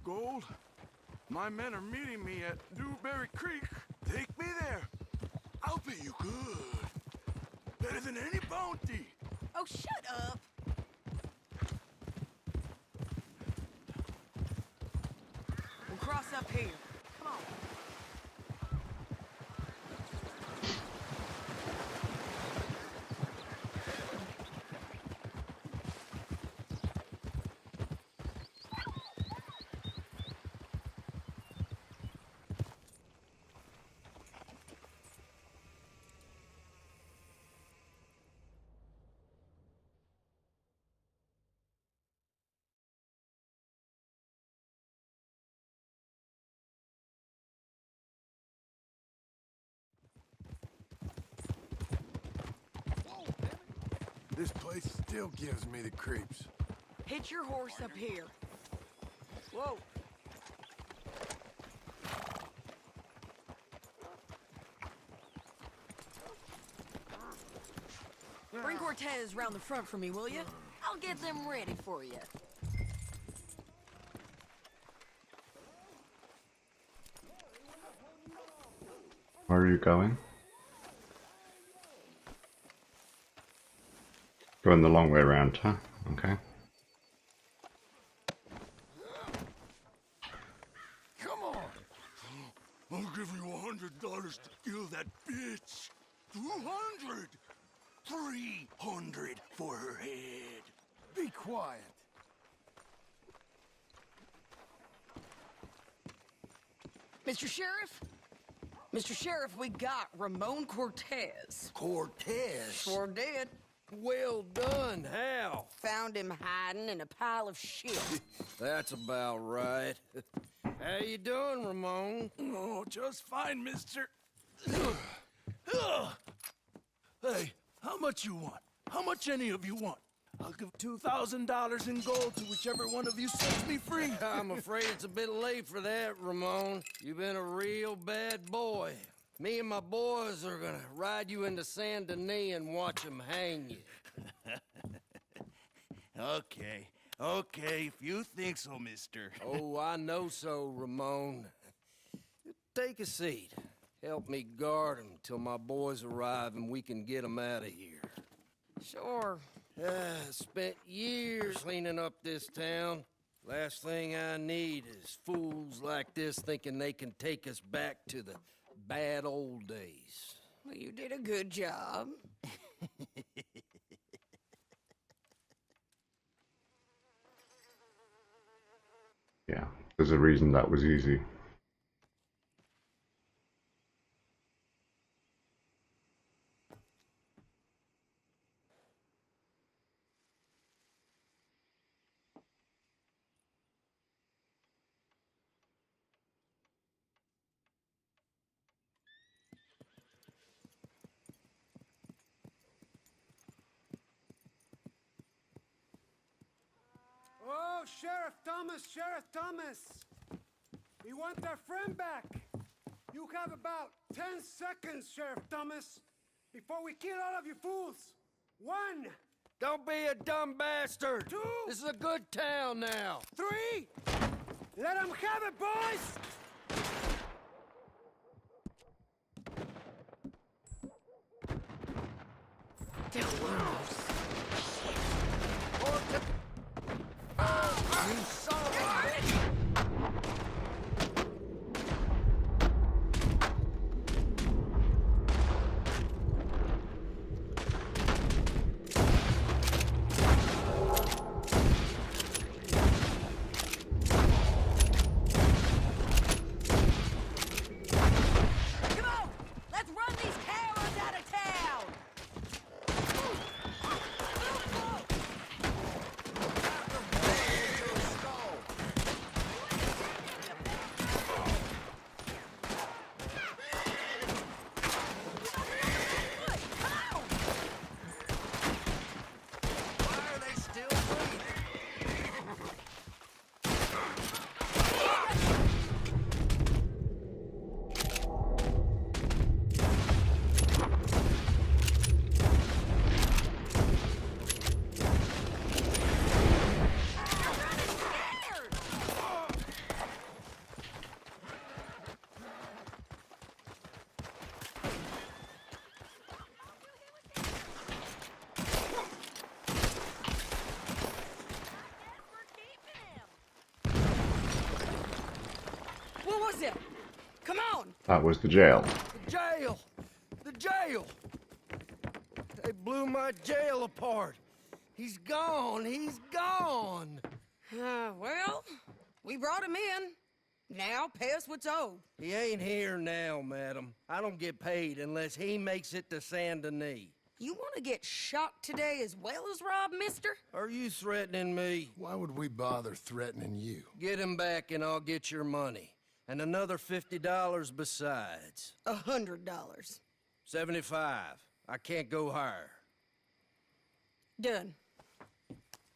S3: Gold? My men are meeting me at Newberry Creek. Take me there. I'll pay you good. Better than any bounty.
S4: Oh, shut up. We'll cross up here. Come on.
S3: This place still gives me the creeps.
S4: Hitch your horse up here. Whoa. Bring Cortez round the front for me, will you? I'll get them ready for you.
S1: Where are you going? Going the long way around, huh? Okay.
S3: Come on. I'll give you $100 to kill that bitch. 200. 300 for her head. Be quiet.
S4: Mr. Sheriff? Mr. Sheriff, we got Ramon Cortez.
S15: Cortez?
S4: Sure did.
S15: Well done, how?
S4: Found him hiding in a pile of shit.
S15: That's about right. How you doing, Ramon?
S3: Oh, just fine, mister. Hey, how much you want? How much any of you want? I'll give $2,000 in gold to whichever one of you sets me free.
S15: I'm afraid it's a bit late for that, Ramon. You've been a real bad boy. Me and my boys are gonna ride you into Saint Denis and watch them hang you.
S10: Okay, if you think so, mister.
S15: Oh, I know so, Ramon. Take a seat. Help me guard them till my boys arrive and we can get them out of here.
S4: Sure.
S15: Spent years cleaning up this town. Last thing I need is fools like this thinking they can take us back to the bad old days.
S4: Well, you did a good job.
S1: Yeah, there's a reason that was easy.
S5: Oh, Sheriff Thomas! We want our friend back. You have about 10 seconds, Sheriff Thomas, before we kill all of you fools. 1.
S15: Don't be a dumb bastard.
S5: 2.
S15: This is a good town now.
S5: 3. Let them have it, boys!
S15: You son of a bitch!
S4: What was it? Come on!
S1: That was the jail.
S15: The jail! The jail! They blew my jail apart. He's gone. He's gone.
S4: Well, we brought him in. Now pay us what's owed.
S15: He ain't here now, madam. I don't get paid unless he makes it to Saint Denis.
S4: You want to get shot today as well as Rob, mister?
S15: Are you threatening me?
S3: Why would we bother threatening you?
S15: Get him back and I'll get your money. And another $50 besides.
S4: $100.
S15: 75. I can't go higher.
S4: Done.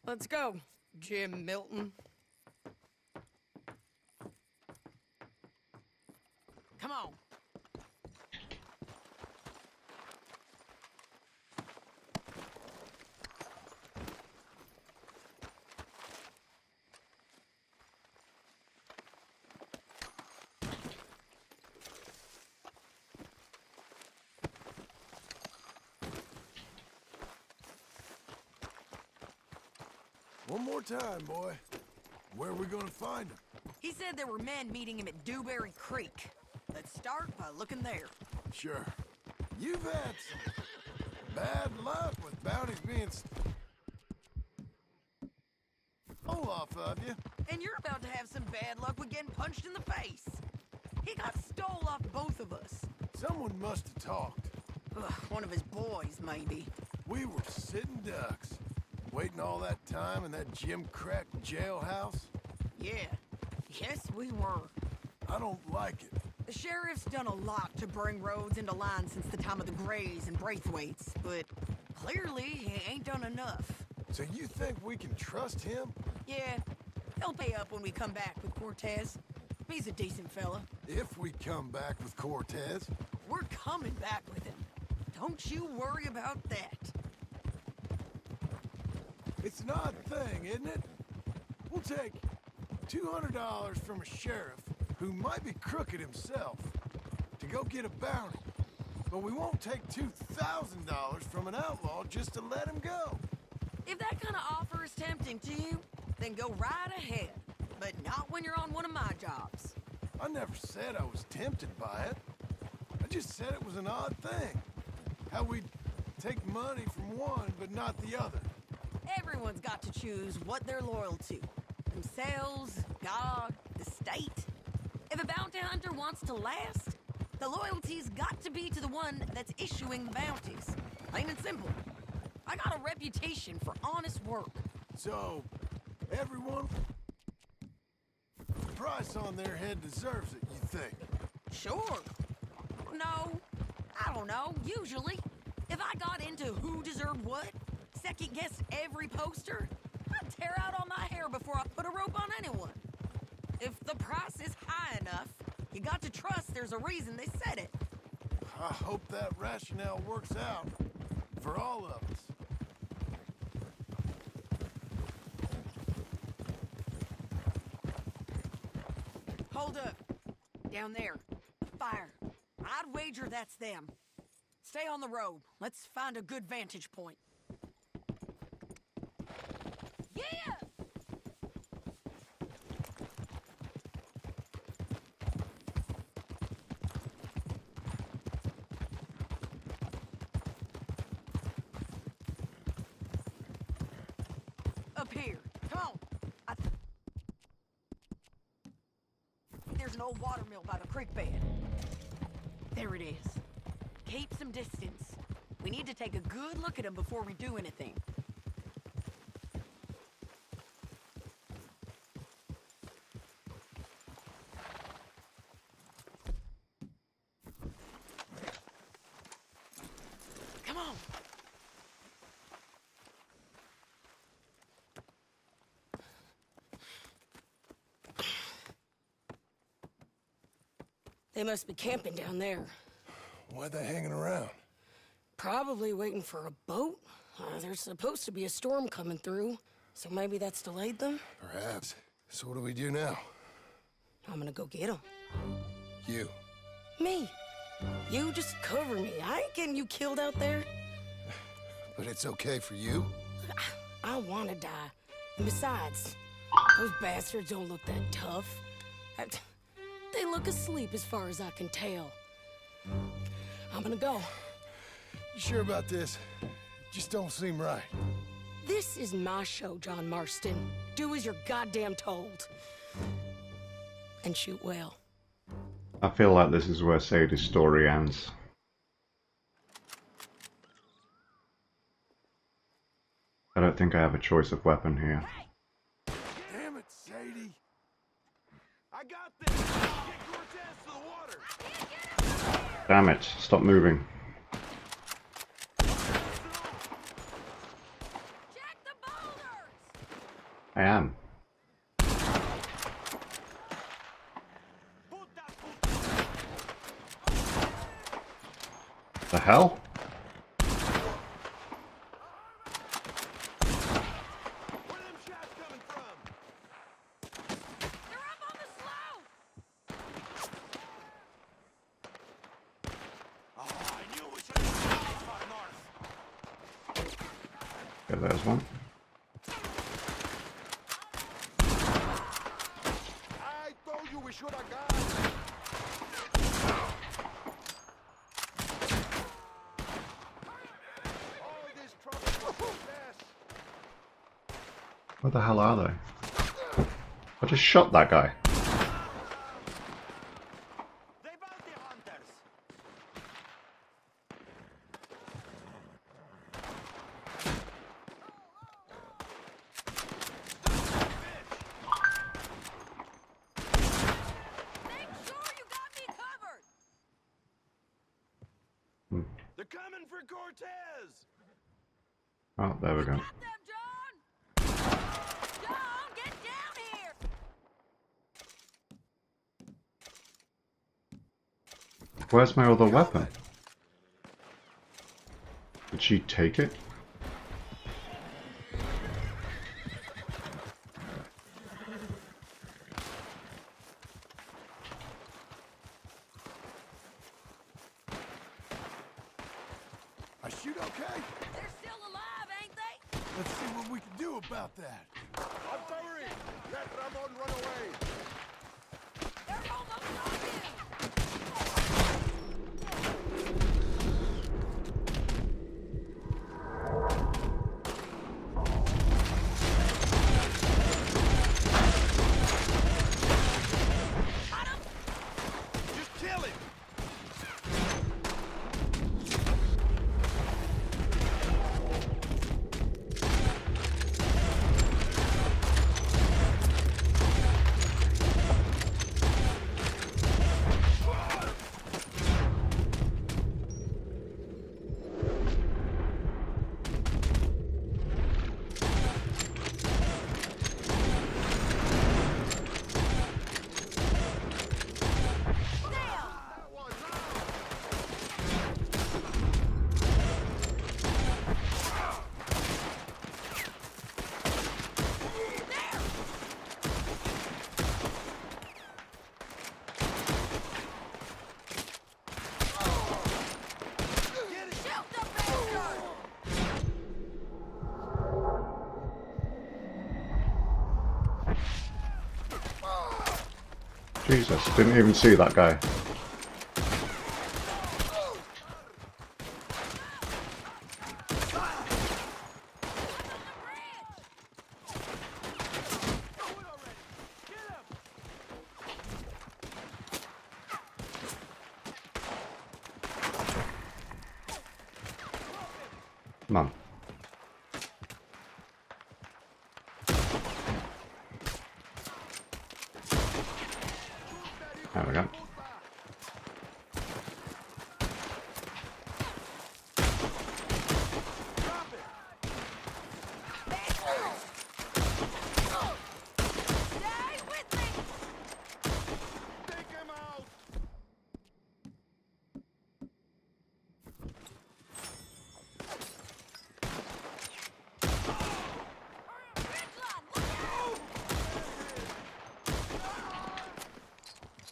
S4: Let's go, Jim Milton. Come on.
S3: One more time, boy. Where are we gonna find him?
S4: He said there were men meeting him at Dewberry Creek. Let's start by looking there.
S3: Sure. You've had some bad luck with bounties being stole off of you.
S4: And you're about to have some bad luck with getting punched in the face. He got stole off both of us.
S3: Someone must have talked.
S4: Ugh, one of his boys, maybe.
S3: We were sitting ducks, waiting all that time in that Jim Crack jailhouse.
S4: Yeah. Yes, we were.
S3: I don't like it.
S4: The sheriff's done a lot to bring roads into line since the time of the Grays and Braithwaites, but clearly he ain't done enough.
S3: So you think we can trust him?
S4: Yeah, he'll pay up when we come back with Cortez. He's a decent fella.
S3: If we come back with Cortez?
S4: We're coming back with him. Don't you worry about that.
S3: It's an odd thing, isn't it? We'll take $200 from a sheriff who might be crooked himself to go get a bounty. But we won't take $2,000 from an outlaw just to let him go.
S4: If that kind of offer is tempting to you, then go right ahead. But not when you're on one of my jobs.
S3: I never said I was tempted by it. I just said it was an odd thing. How we'd take money from one but not the other.
S4: Everyone's got to choose what they're loyal to. Themselves, God, the state. If a bounty hunter wants to last, the loyalty's got to be to the one that's issuing the bounties. Plain and simple. I got a reputation for honest work.
S3: So, everyone... the price on their head deserves it, you think?
S4: Sure. No, I don't know, usually. If I got into who deserved what, second-guessed every poster, I'd tear out all my hair before I put a rope on anyone. If the price is high enough, you got to trust there's a reason they said it.
S3: I hope that rationale works out for all of us.
S4: Hold up. Down there. Fire. I'd wager that's them. Stay on the road. Let's find a good vantage point. Yeah! Up here. Come on. There's an old water mill by the creek bed. There it is. Keep some distance. We need to take a good look at him before we do anything. Come on. They must be camping down there.
S3: Why are they hanging around?
S4: Probably waiting for a boat. There's supposed to be a storm coming through, so maybe that's delayed them?
S3: Perhaps. So what do we do now?
S4: I'm gonna go get them.
S3: You.
S4: Me. You just cover me. I ain't getting you killed out there.
S3: But it's okay for you?
S4: I wanna die. And besides, those bastards don't look that tough. They
S2: look asleep as far as I can tell. I'm gonna go.
S3: You sure about this? Just don't seem right.
S2: This is my show, John Marston. Do as you're goddamn told. And shoot well.
S1: I feel like this is where Sadie's story ends. I don't think I have a choice of weapon here.
S3: Damn it, Sadie. I got this. Get Cortez to the water.
S1: Damn it, stop moving.
S2: Jack the boulders!
S1: I am. The hell?
S10: Where them shots coming from?
S2: They're up on the slope!
S10: Oh, I knew we should have shot North.
S1: Okay, there's one.
S10: I told you we should have gone. All this trouble for Cortez.
S1: Where the hell are they? I just shot that guy.
S10: They bounty hunters.
S2: Make sure you got me covered!
S10: They're coming for Cortez.
S1: Oh, there we go.
S2: Got them, John! John, get down here!
S1: Where's my other weapon? Did she take it?
S3: I shoot okay?
S2: They're still alive, ain't they?
S3: Let's see what we can do about that.
S10: Artillery! Let Ramon run away.
S2: They're almost on him!
S10: Just kill him.
S1: Jesus, didn't even see that guy. Come on. There we go.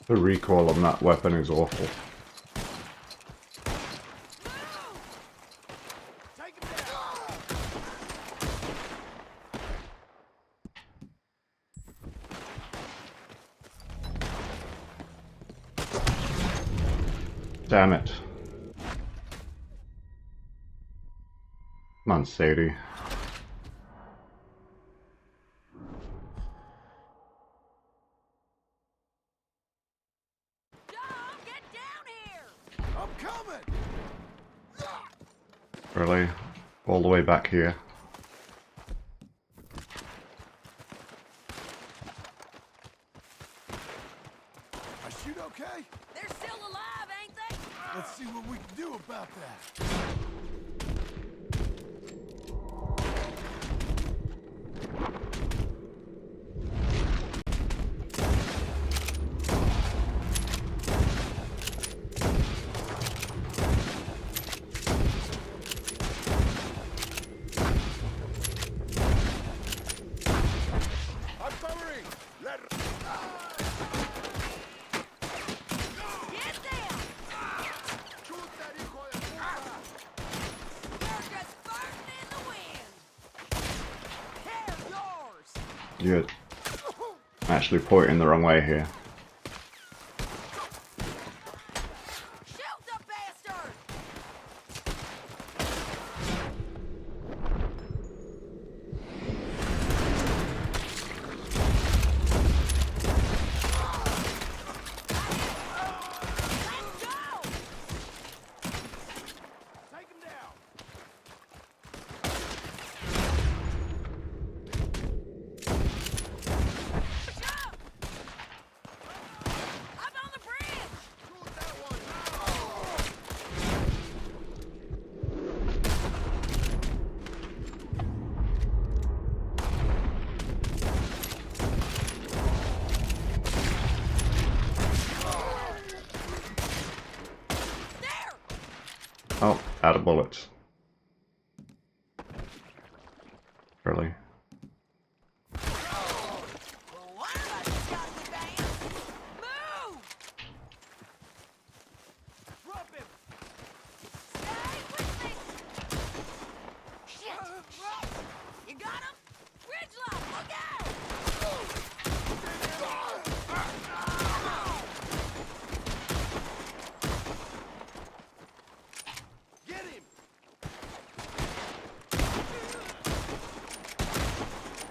S1: The recoil on that weapon is awful. Damn it. Come on, Sadie.
S4: Dom, get down here!
S3: I'm coming!
S1: Really? All the way back here.
S3: I shoot okay?
S4: They're still alive, ain't they?
S3: Let's see what we can do about that. I'm covering!
S4: Get them!
S3: Shoot that hijo de puta!
S4: They're just burning in the wind! They're yours!
S1: You're actually pointing the wrong way here.
S4: Shoot the bastard! Let's go!
S3: Take him down!
S4: Jump! Up on the bridge!
S3: Shoot that one!
S4: There!
S1: Oh, out of bullets. Really?
S4: One of us has got to get down! Move!
S3: Drop him!
S4: Stay with me! Shit! You got him? Bridge lock, look out!
S3: Get him!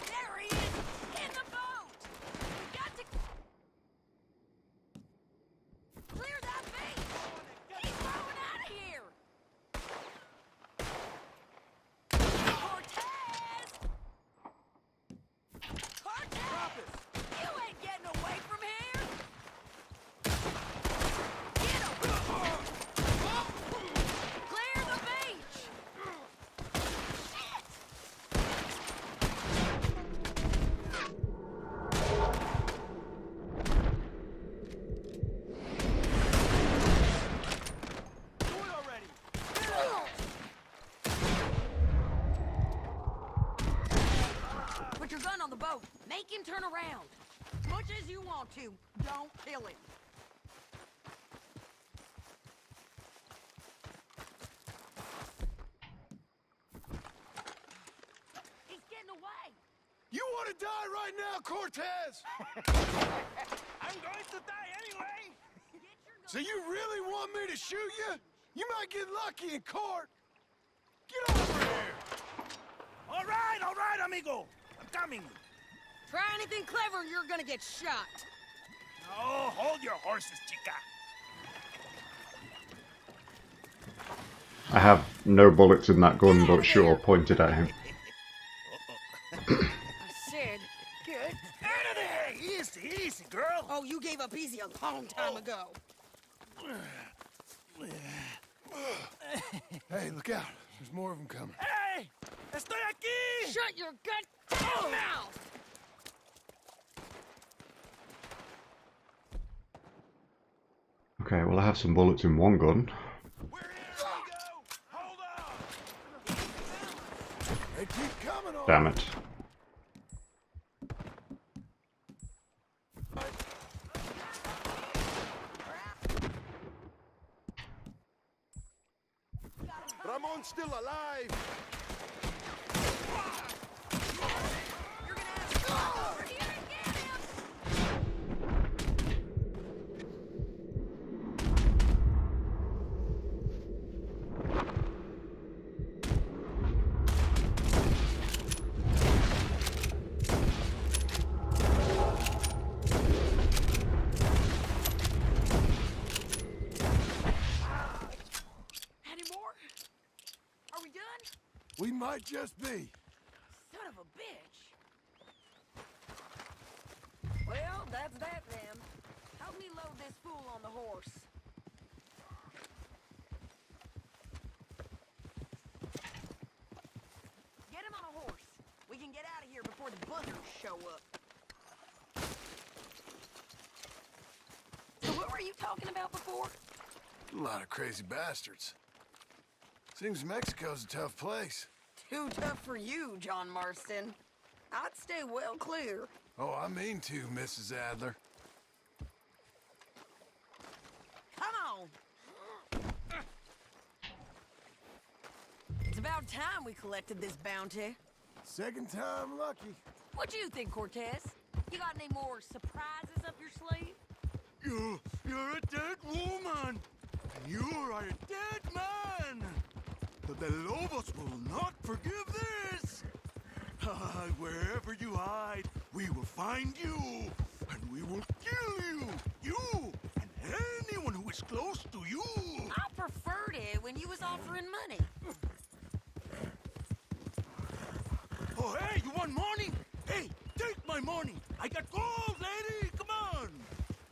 S4: There he is! In the boat! We got to clear that beach! He's moving out of here! Cortez! Cortez! You ain't getting away from here! Get him! Clear the beach! Shit!
S3: Do it already!
S4: Put your gun on the boat. Make him turn around. Much as you want to. Don't kill him. He's getting away.
S3: You want to die right now, Cortez?
S10: I'm going to die anyway!
S3: So you really want me to shoot you? You might get lucky in court. Get over here!
S10: All right, amigo. I'm coming.
S4: Try anything clever and you're gonna get shot.
S10: Oh, hold your horses, chica.
S1: I have no bullets in that gun, but sure, pointed at him.
S4: I said, good.
S10: Out of there! Easy, easy, girl.
S4: Oh, you gave up easy a long time ago.
S3: Hey, look out. There's more of them coming.
S10: Hey! Estoy aquí!
S4: Shut your goddamn mouth!
S1: Okay, well I have some bullets in one gun.
S10: We're here, amigo! Hold on!
S3: They keep coming on.
S1: Damn it.
S3: Ramon's still alive.
S4: You're gonna have to come over here and get him!
S3: might just be.
S4: Son of a bitch. Well, that's that then. Help me load this fool on the horse. Get him on a horse. We can get out of here before the buzzers show up. So what were you talking about before?
S3: A lot of crazy bastards. Seems Mexico's a tough place.
S4: Too tough for you, John Marston. I'd stay well clear.
S3: Oh, I mean to, Mrs. Adler.
S4: Come on. It's about time we collected this bounty.
S3: Second time lucky.
S4: What do you think, Cortez? You got any more surprises up your sleeve?
S10: You're a dead woman! And you are a dead man! The Lobos will not forgive this! Wherever you hide, we will find you! And we will kill you! You! And anyone who is close to you!
S4: I preferred it when you was offering money.
S10: Oh, hey, you want money? Hey, take my money! I got gold, lady! Come on!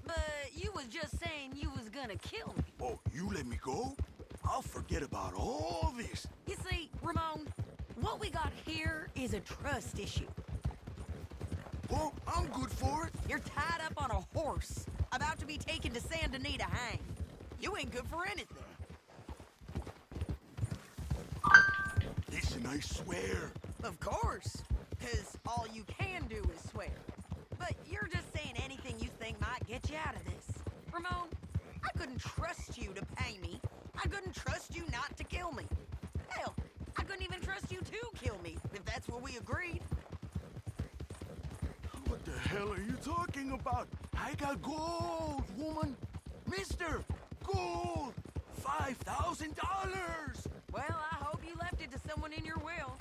S4: But you was just saying you was gonna kill me.
S10: Oh, you let me go? I'll forget about all this.
S4: You see, Ramon, what we got here is a trust issue.
S10: Well, I'm good for it.
S4: You're tied up on a horse, about to be taken to Saint Denis to hang. You ain't good for anything.
S10: Listen, I swear.
S4: Of course, because all you can do is swear. But you're just saying anything you think might get you out of this. Ramon, I couldn't trust you to pay me. I couldn't trust you not to kill me. Hell, I couldn't even trust you to kill me, if that's what we agreed.
S10: What the hell are you talking about? I got gold, woman. Mister, gold. $5,000.
S4: Well, I hope you left it to someone in your will.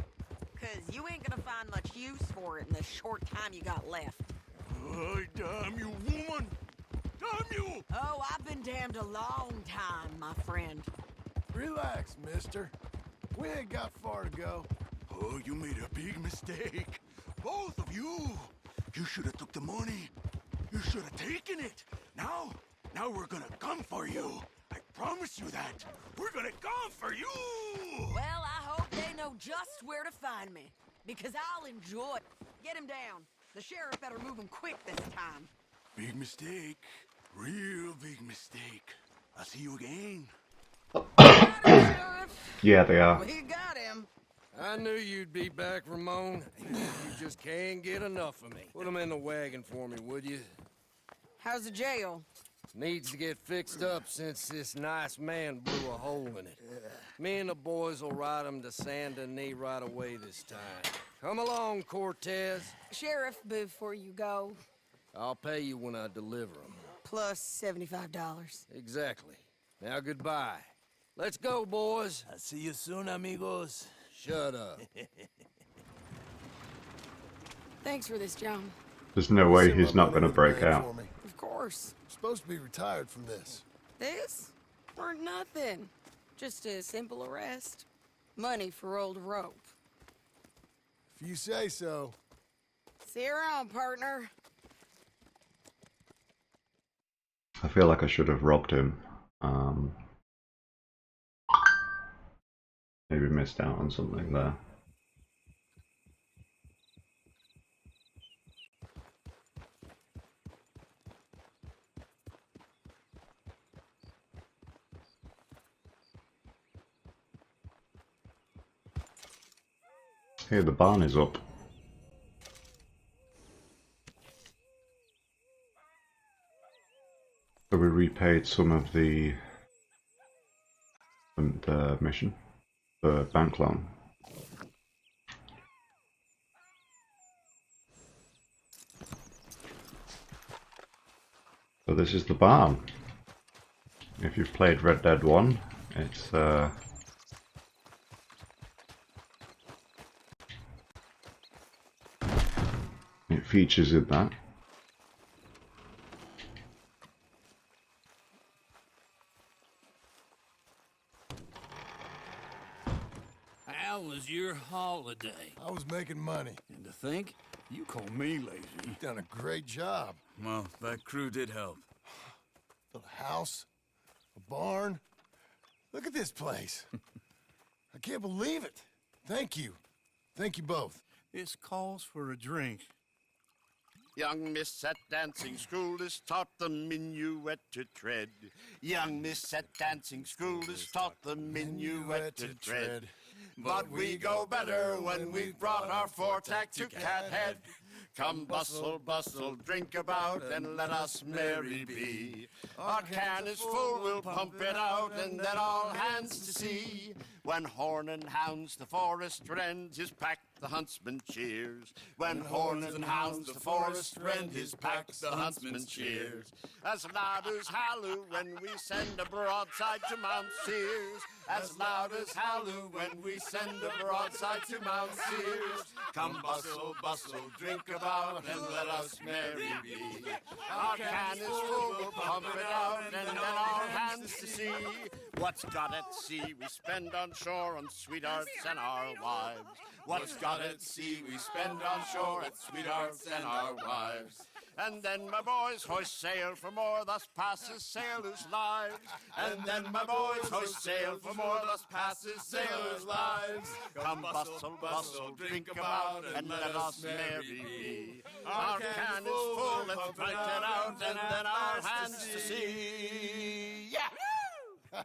S4: Because you ain't gonna find much use for it in the short time you got left.
S10: Oh, damn you, woman. Damn you!
S4: Oh, I've been damned a long time, my friend.
S3: Relax, mister. We ain't got far to go.
S10: Oh, you made a big mistake. Both of you. You should have took the money. You should have taken it. Now we're gonna come for you. I promise you that. We're gonna come for you.
S4: Well, I hope they know just where to find me. Because I'll enjoy it. Get him down. The sheriff better move him quick this time.
S10: Big mistake. Real big mistake. I'll see you again.
S1: Yeah, they are.
S4: We got him.
S15: I knew you'd be back, Ramon. You just can't get enough of me. Put him in the wagon for me, would you?
S4: How's the jail?
S15: Needs to get fixed up since this nice man blew a hole in it. Me and the boys will ride him to Saint Denis right away this time. Come along, Cortez.
S4: Sheriff, before you go.
S15: I'll pay you when I deliver him.
S4: Plus $75.
S15: Exactly. Now goodbye. Let's go, boys.
S9: I'll see you soon, amigos.
S15: Shut up.
S2: Thanks for this, John.
S1: There's no way he's not going to break out.
S2: Of course.
S3: Supposed to be retired from this.
S2: This? For nothing. Just a simple arrest. Money for old rope.
S3: If you say so.
S2: See you around, partner.
S1: I feel like I should have robbed him. Maybe missed out on something there. Hey, the barn is up. So we repaid some of the mission, the bank loan. So this is the barn. If you've played Red Dead 1, it's it features in that.
S12: was your holiday.
S3: I was making money.
S12: And to think, you call me lazy.
S3: You've done a great job.
S6: Well, that crew did help.
S3: Built a house, a barn. Look at this place. I can't believe it. Thank you. Thank you both.
S12: This calls for a drink.
S10: Young miss at dancing school is taught the minuet to tread. Young miss at dancing school is taught the minuet to tread. But we go better when we've brought our four-tack to Cathead. Come bustle, bustle, drink about, and let us merry be. Our can is full, we'll pump it out, and then all hands to sea. When horn and hounds the forest rend, his pack the huntsman cheers. When horns and hounds the forest rend, his pack the huntsman cheers. As loud as halloo when we send a broadside to Mount Sears. As loud as halloo when we send a broadside to Mount Sears. Come bustle, bustle, drink about, and let us merry be. Our can is full, we'll pump it out, and then all hands to sea. What's got at sea we spend on shore on sweethearts and our wives. What's got at sea we spend on shore at sweethearts and our wives. And then my boys hoist sail for more, thus passes sailors' lives. And then my boys hoist sail for more, thus passes sailors' lives. Come bustle, bustle, drink about, and let us merry be. Our can is full, let's drink it out, and then our hands to sea. Yeah!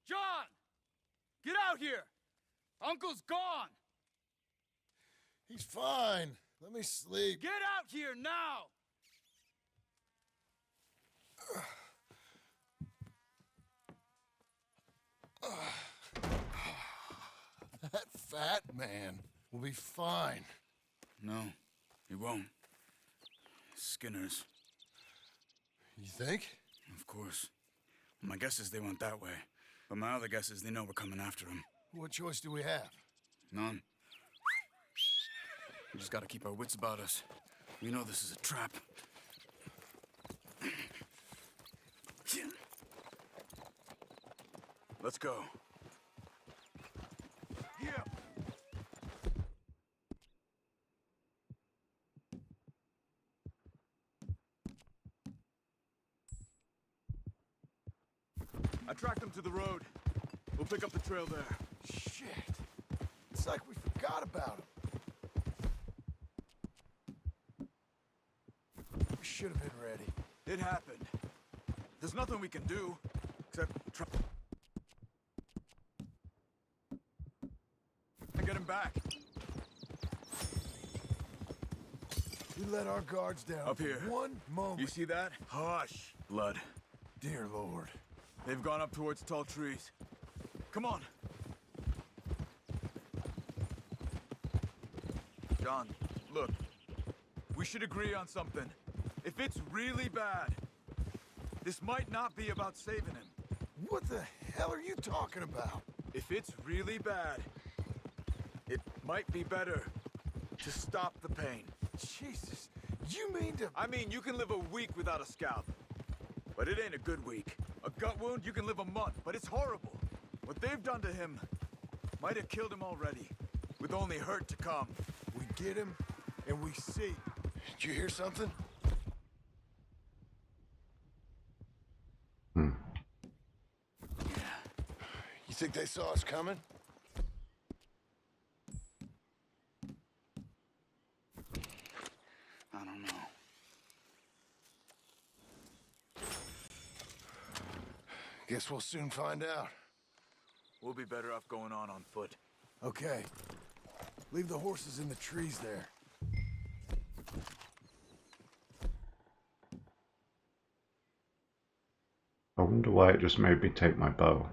S7: John! Get out here! Uncle's gone!
S3: He's fine. Let me sleep.
S7: Get out here now!
S3: That fat man will be fine.
S6: No, he won't. Skinner's.
S3: You think?
S6: Of course. My guess is they went that way. But my other guess is they know we're coming after him.
S3: What choice do we have?
S6: None. We just gotta keep our wits about us. We know this is a trap. Let's go.
S3: Yeah.
S10: I tracked them to the road. We'll pick up the trail there.
S3: Shit. It's like we forgot about him. We should have been ready.
S10: It happened. There's nothing we can do, except try and get him back.
S3: We let our guards down.
S10: Up here.
S3: For one moment.
S10: You see that? Hush. Blood.
S3: Dear Lord.
S10: They've gone up towards tall trees. Come on. John, look. We should agree on something. If it's really bad, this might not be about saving him.
S3: What the hell are you talking about?
S10: If it's really bad, it might be better to stop the pain.
S3: Jesus, you mean to...
S10: I mean, you can live a week without a scalp, but it ain't a good week. A gut wound, you can live a month, but it's horrible. What they've done to him might have killed him already, with only hurt to come.
S3: We get him, and we see. Did you hear something? You think they saw us coming?
S6: I don't know.
S3: Guess we'll soon find out.
S10: We'll be better off going on foot.
S3: Okay. Leave the horses in the trees there.
S1: I wonder why it just made me take my bow.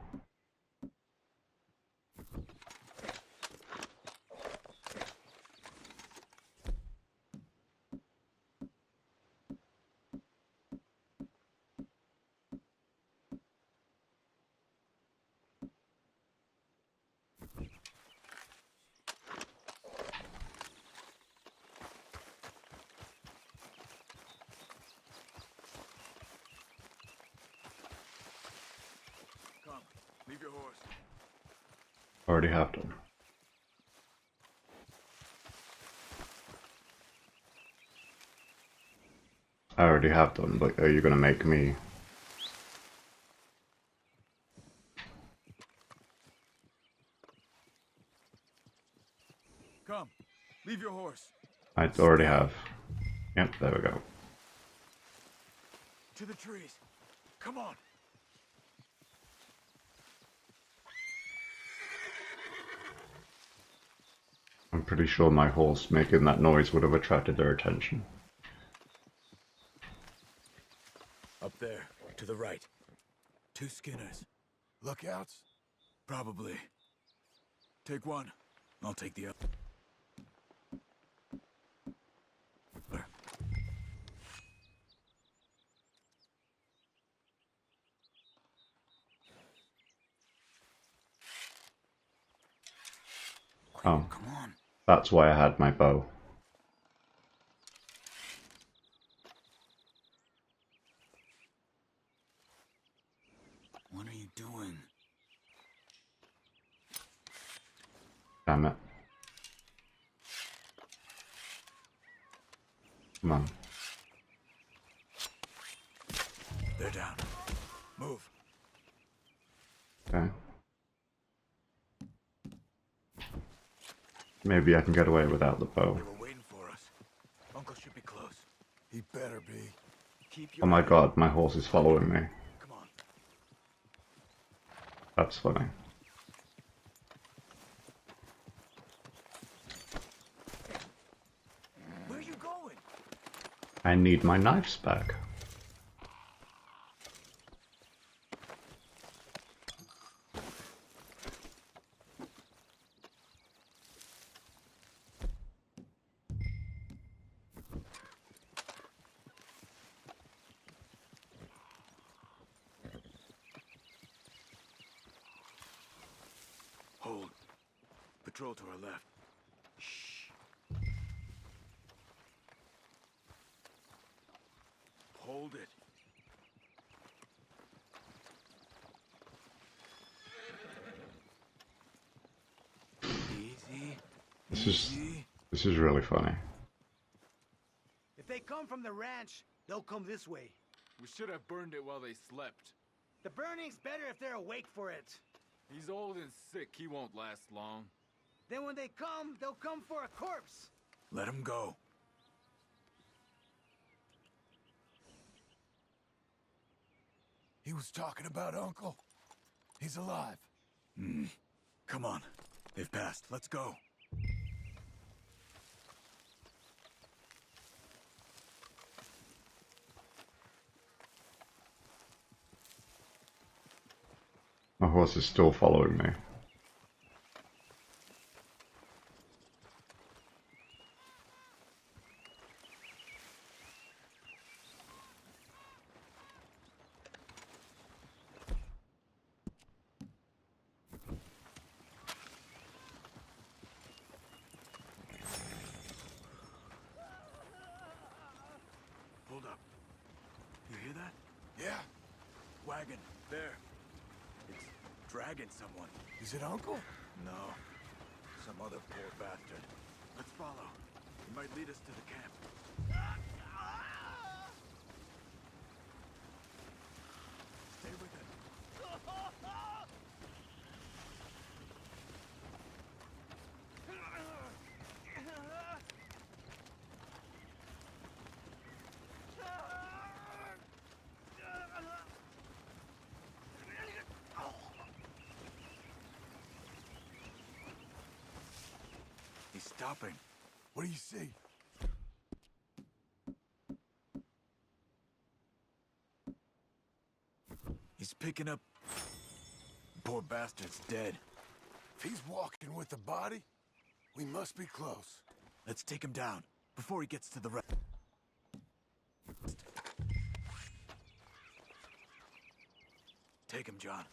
S10: Come, leave your horse.
S1: Already have done. I already have done, but are you gonna make me?
S10: Come, leave your horse.
S1: I already have. Yep, there we go.
S10: To the trees. Come on.
S1: I'm pretty sure my horse making that noise would have attracted their attention.
S10: Up there, to the right. 2 Skinners.
S3: Lookouts?
S10: Probably. Take one. I'll take the other.
S1: Oh,
S6: Come on.
S1: that's why I had my bow.
S6: What are you doing?
S1: Damn it. Come on.
S10: They're down. Move.
S1: Okay. Maybe I can get away without the bow.
S10: They were waiting for us. Uncle should be close.
S3: He better be.
S10: Keep
S1: Oh
S10: your
S1: my god, my horse is following me.
S10: Come on.
S1: That's funny.
S10: Where are you going?
S1: I need my knives back.
S10: Hold. Patrol to our left. Shh. Hold it. Easy.
S1: This is really funny.
S5: If they come from the ranch, they'll come this way.
S16: We should have burned it while they slept.
S5: The burning's better if they're awake for it.
S16: He's old and sick. He won't last long.
S5: Then when they come, they'll come for a corpse.
S10: Let him go.
S3: He was talking about Uncle. He's alive.
S10: Come on. They've passed. Let's go.
S1: My horse is still following me.
S10: Hold up. You hear that?
S3: Yeah.
S10: Wagon. There. It's dragging someone.
S3: Is it Uncle?
S10: No. Some other poor bastard. Let's follow. It might lead us to the camp. Stay with him. He's stopping.
S3: What do you see?
S10: He's picking up... Poor bastard's dead.
S3: If he's walking with the body, we must be close.
S10: Let's take him down before he gets to the rest. Take him, John.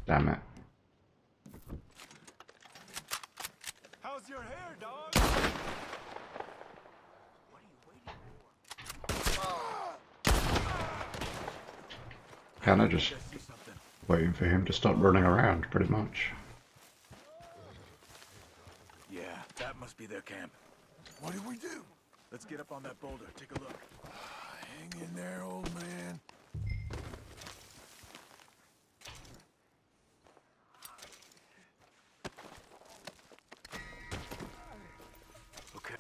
S1: Damn it.
S10: How's your hair, dog?
S1: Kind of just waiting for him to stop running around, pretty much.
S10: Yeah, that must be their camp.
S3: What do we do?
S10: Let's get up on that boulder. Take a look.
S3: Hang in there, old man.
S10: Okay.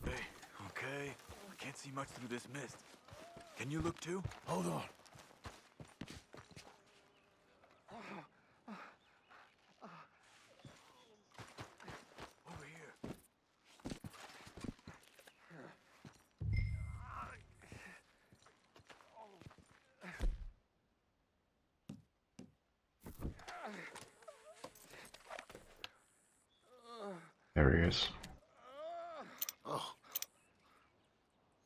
S10: Hey, okay. I can't see much through this mist. Can you look too?
S3: Hold on.
S10: Over here.
S1: There he is.
S3: Oh.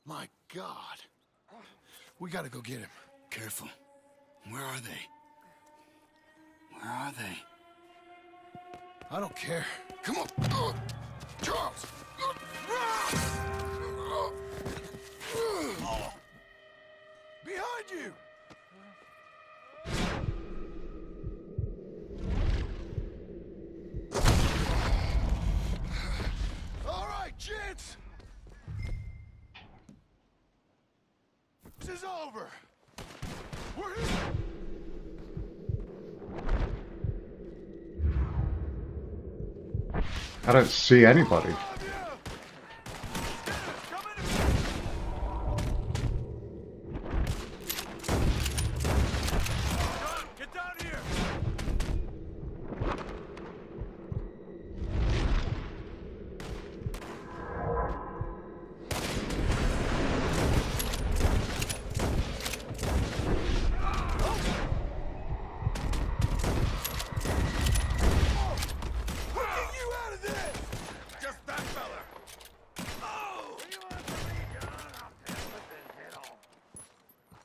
S3: My God. We gotta go get him.
S6: Careful. Where are they? Where are they?
S3: I don't care. Come on. Charles! Behind you! All right, gents! This is over! We're here!
S1: I don't see anybody.
S10: Get down here! Just that fella! Oh!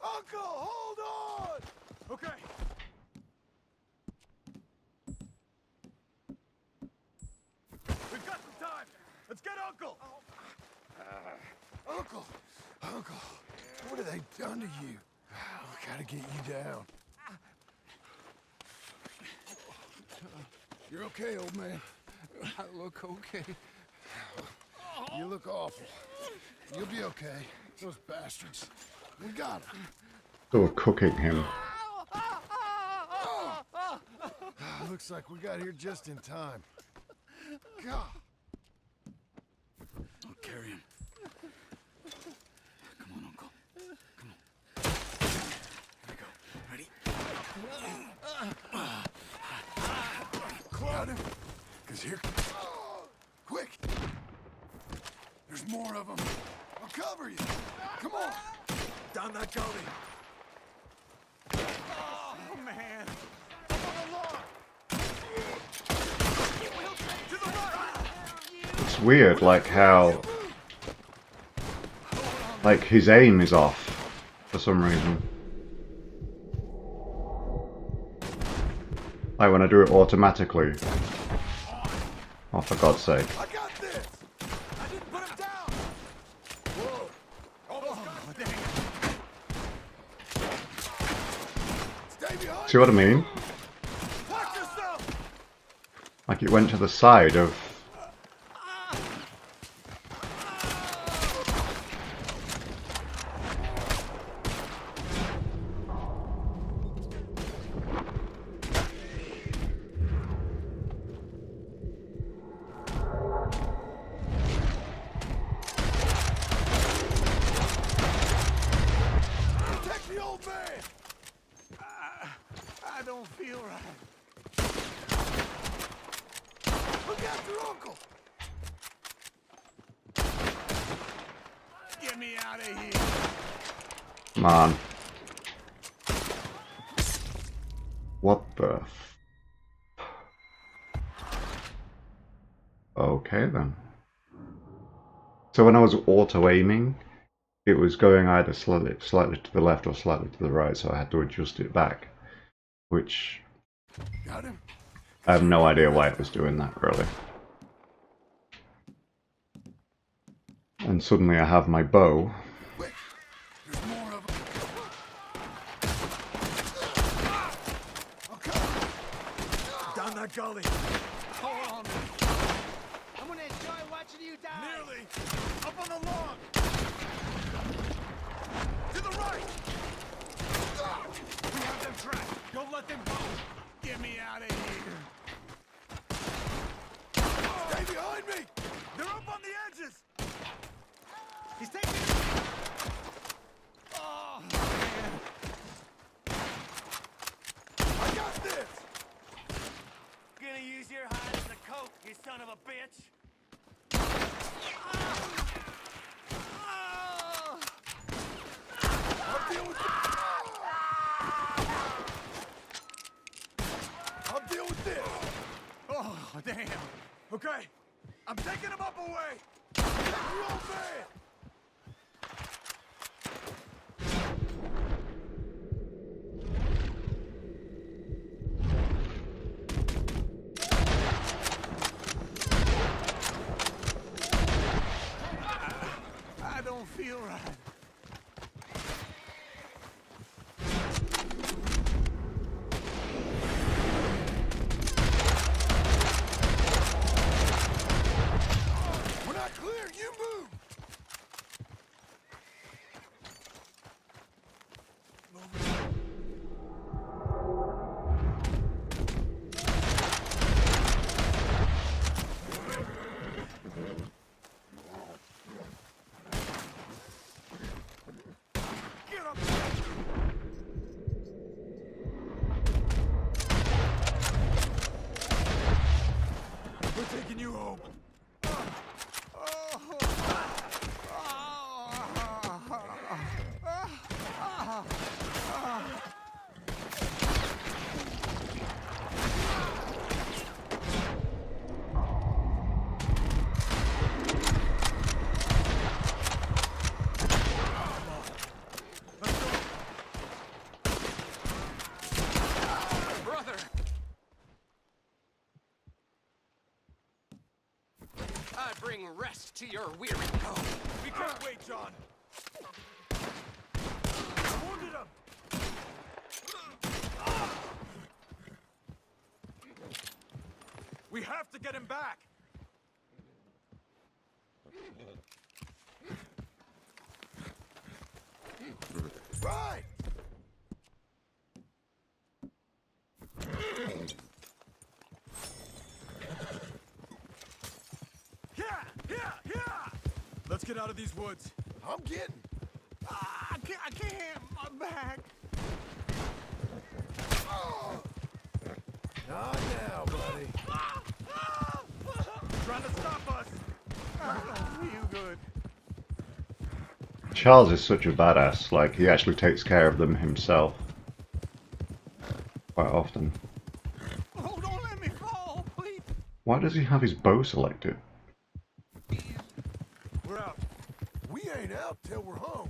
S10: Uncle, hold on! Okay. We've got some time. Let's get Uncle.
S3: Uncle, what have they done to you? We gotta get you down. You're okay, old man.
S12: I look okay.
S3: You look awful. You'll be okay. Those bastards. We got him.
S1: They were cooking him.
S3: Looks like we got here just in time. God.
S6: I'll carry him. Come on, Uncle. Come on. Here we go. Ready?
S3: Got him? Cause here... Quick! There's more of them. I'll cover you. Come on.
S10: Down that gully. Oh, man. Up on the lawn. To the right.
S1: It's weird, like how... like his aim is off for some reason. Like when I do it automatically. Oh, for God's sake.
S10: I got this. I didn't put him down. Whoa. Almost got him. Dang it. Stay behind.
S1: See what I mean?
S10: Watch yourself.
S1: Like it went to the side of...
S10: Protect the old man. I don't feel right. Look after Uncle. Get me out of here.
S1: Come on. What the... Okay then. So when I was auto-aiming, it was going either slightly to the left or slightly to the right, so I had to adjust it back. Which...
S3: Got him?
S1: I have no idea why it was doing that, really. And suddenly I have my bow.
S3: Quick. There's more of them. Down that gully.
S10: Hold on.
S5: I'm gonna enjoy watching you die.
S3: Nearly. Up on the log. To the right.
S10: We have them trapped. Don't let them go. Get me out of here.
S3: Stay behind me. They're up on the edges.
S10: He's taking it. Oh, man.
S3: I got this.
S10: Gonna use your hide as a coat, you son of a bitch.
S3: I'll deal with I'll deal with this.
S10: Oh, damn.
S3: Okay. I'm taking him up away. Take you, old man.
S10: I don't feel right.
S3: We're not clear. You move.
S10: Get up.
S3: We're taking you home.
S10: Brother!
S17: I bring rest to your weary.
S3: We can't wait, John. I wounded him.
S16: We have to get him back.
S3: Right.
S16: Let's get out of these woods.
S3: I'm getting.
S10: I can't. My back.
S3: Not now, buddy.
S16: Trying to stop us.
S10: I don't feel good.
S1: Charles is such a badass, like, he actually takes care of them himself. Quite often.
S10: Oh, don't let me fall, please.
S1: Why does he have his bow selected?
S3: We're out. We ain't out till we're home.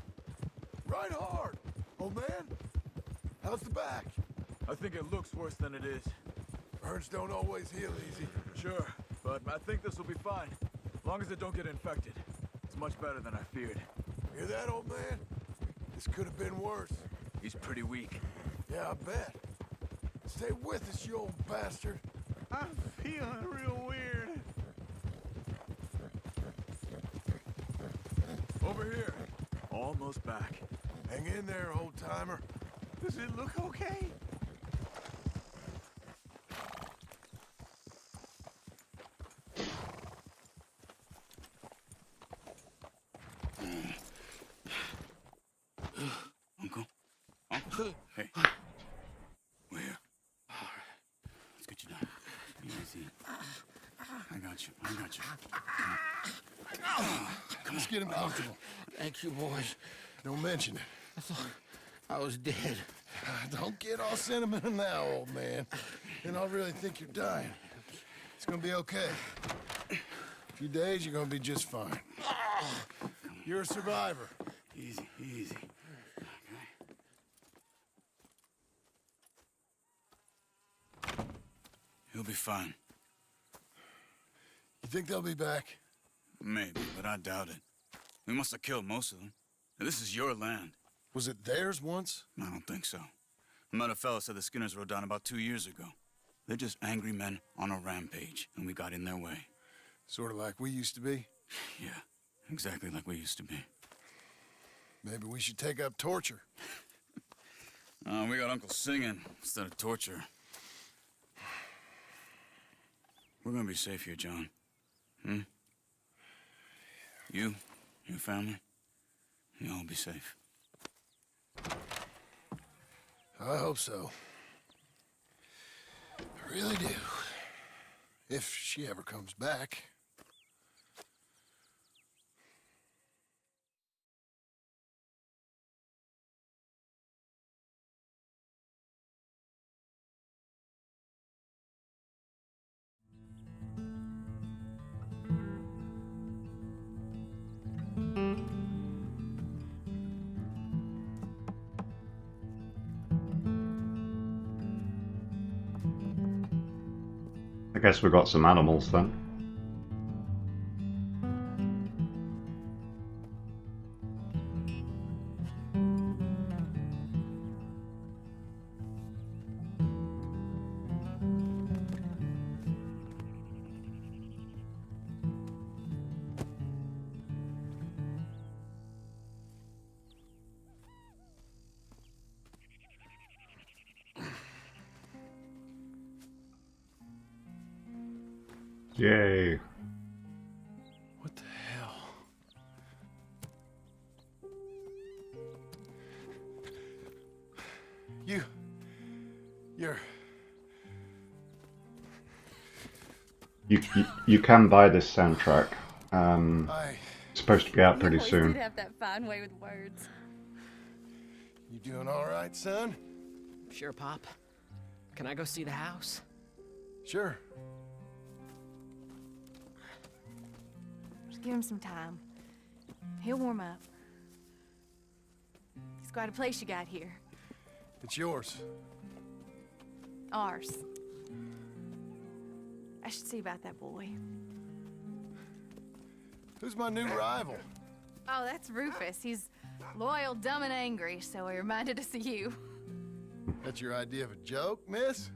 S3: Ride hard, old man. How's the back?
S16: I think it looks worse than it is.
S3: Burns don't always heal easy.
S16: Sure, but I think this will be fine. As long as it don't get infected. It's much better than I feared.
S3: Hear that, old man? This could have been worse.
S16: He's pretty weak.
S3: Yeah, I bet. Stay with us, you old bastard.
S10: I'm feeling real weird.
S16: Over here. Almost back.
S3: Hang in there, old-timer.
S10: Does it look okay?
S6: Uncle? Hey. We're here. Let's get you down. Easy. I got you.
S3: Let's get him comfortable.
S4: Thank you, boys.
S3: Don't mention it.
S4: I thought I was dead.
S3: Don't get all sentimental now, old man. Then I'll really think you're dying. It's gonna be okay. A few days, you're gonna be just fine. You're a survivor.
S6: Easy. Okay. He'll be fine.
S3: You think they'll be back?
S6: Maybe, but I doubt it. We must have killed most of them. This is your land.
S3: Was it theirs once?
S6: I don't think so. I met a fella said the Skinners rode down about 2 years ago. They're just angry men on a rampage, and we got in their way.
S3: Sort of like we used to be?
S6: Yeah, exactly like we used to be.
S3: Maybe we should take up torture.
S6: We got Uncle singing instead of torture. We're gonna be safe here, John. Hmm? You, your family, you'll all be safe.
S3: I hope so. I really do. If she ever comes back.
S1: I guess we got some animals then. Yay.
S3: What the hell?
S1: You can buy this soundtrack. It's supposed to be out pretty
S13: You
S1: soon.
S13: did have that fine way with words.
S3: You doing all right, son?
S17: Sure, Pop. Can I go see the house?
S3: Sure.
S13: Just give him some time. He'll warm up. It's quite a place you got here.
S3: It's yours.
S13: Ours. I should see about that boy.
S3: Who's my new rival?
S13: Oh, that's Rufus. He's loyal, dumb, and angry, so he reminded us of you.
S3: That's your idea of a joke, miss?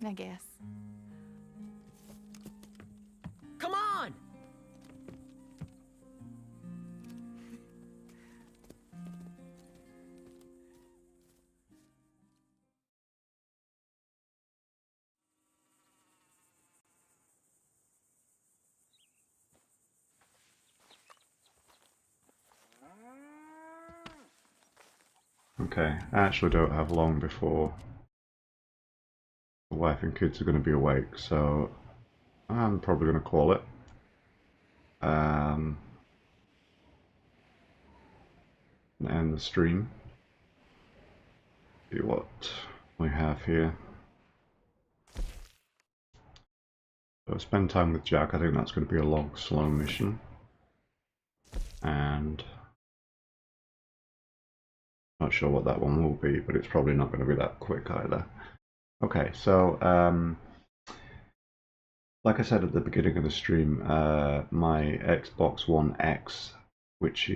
S13: I guess.
S17: Come on!
S1: Okay, I actually don't have long before the wife and kids are going to be awake, so I'm probably going to call it. And end the stream. See what we have here. So spend time with Jack. I think that's going to be a long, slow mission. And not sure what that one will be, but it's probably not going to be that quick either. Okay, so like I said at the beginning of the stream, my Xbox One X, which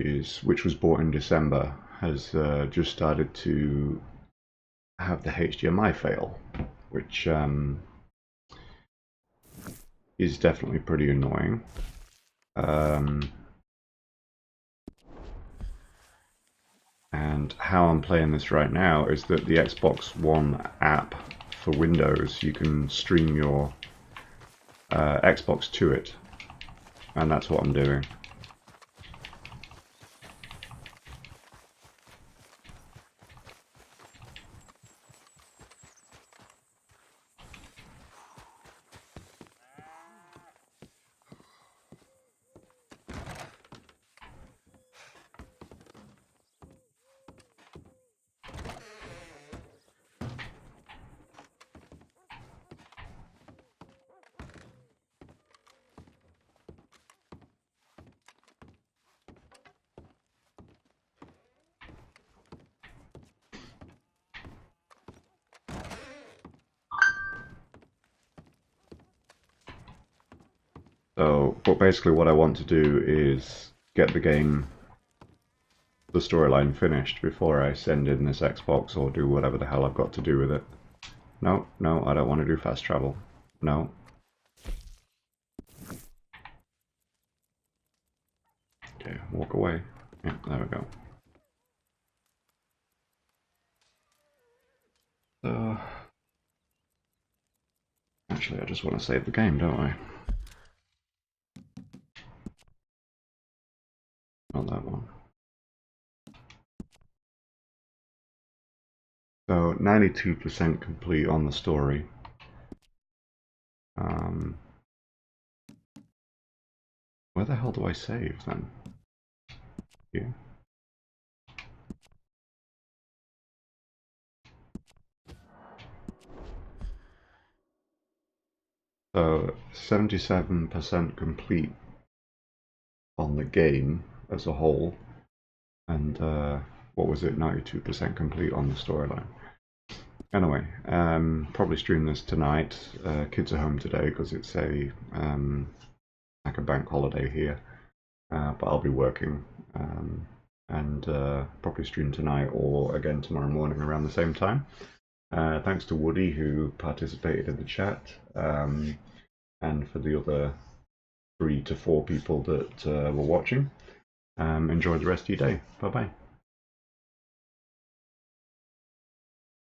S1: was bought in December, has just started to have the HDMI fail, which is definitely pretty annoying. And how I'm playing this right now is that the Xbox One app for Windows, you can stream your Xbox to it, and that's what I'm doing. So, but basically what I want to do is get the game, the storyline finished before I send in this Xbox or do whatever the hell I've got to do with it. no, no, I don't want to do fast travel. No. Okay, walk away. Yeah, there we go. So, actually, I just want to save the game, don't I? Not that one. So 92% complete on the story. Where the hell do I save then? Here. So 77% complete on the game as a whole, and what was it? 92% complete on the storyline. Anyway, probably stream this tonight. Kids are home today because it's a like a bank holiday here, but I'll be working, and probably stream tonight or again tomorrow morning around the same time. Thanks to Woody who participated in the chat, and for the other 3 to 4 people that were watching. Enjoy the rest of your day. Bye bye.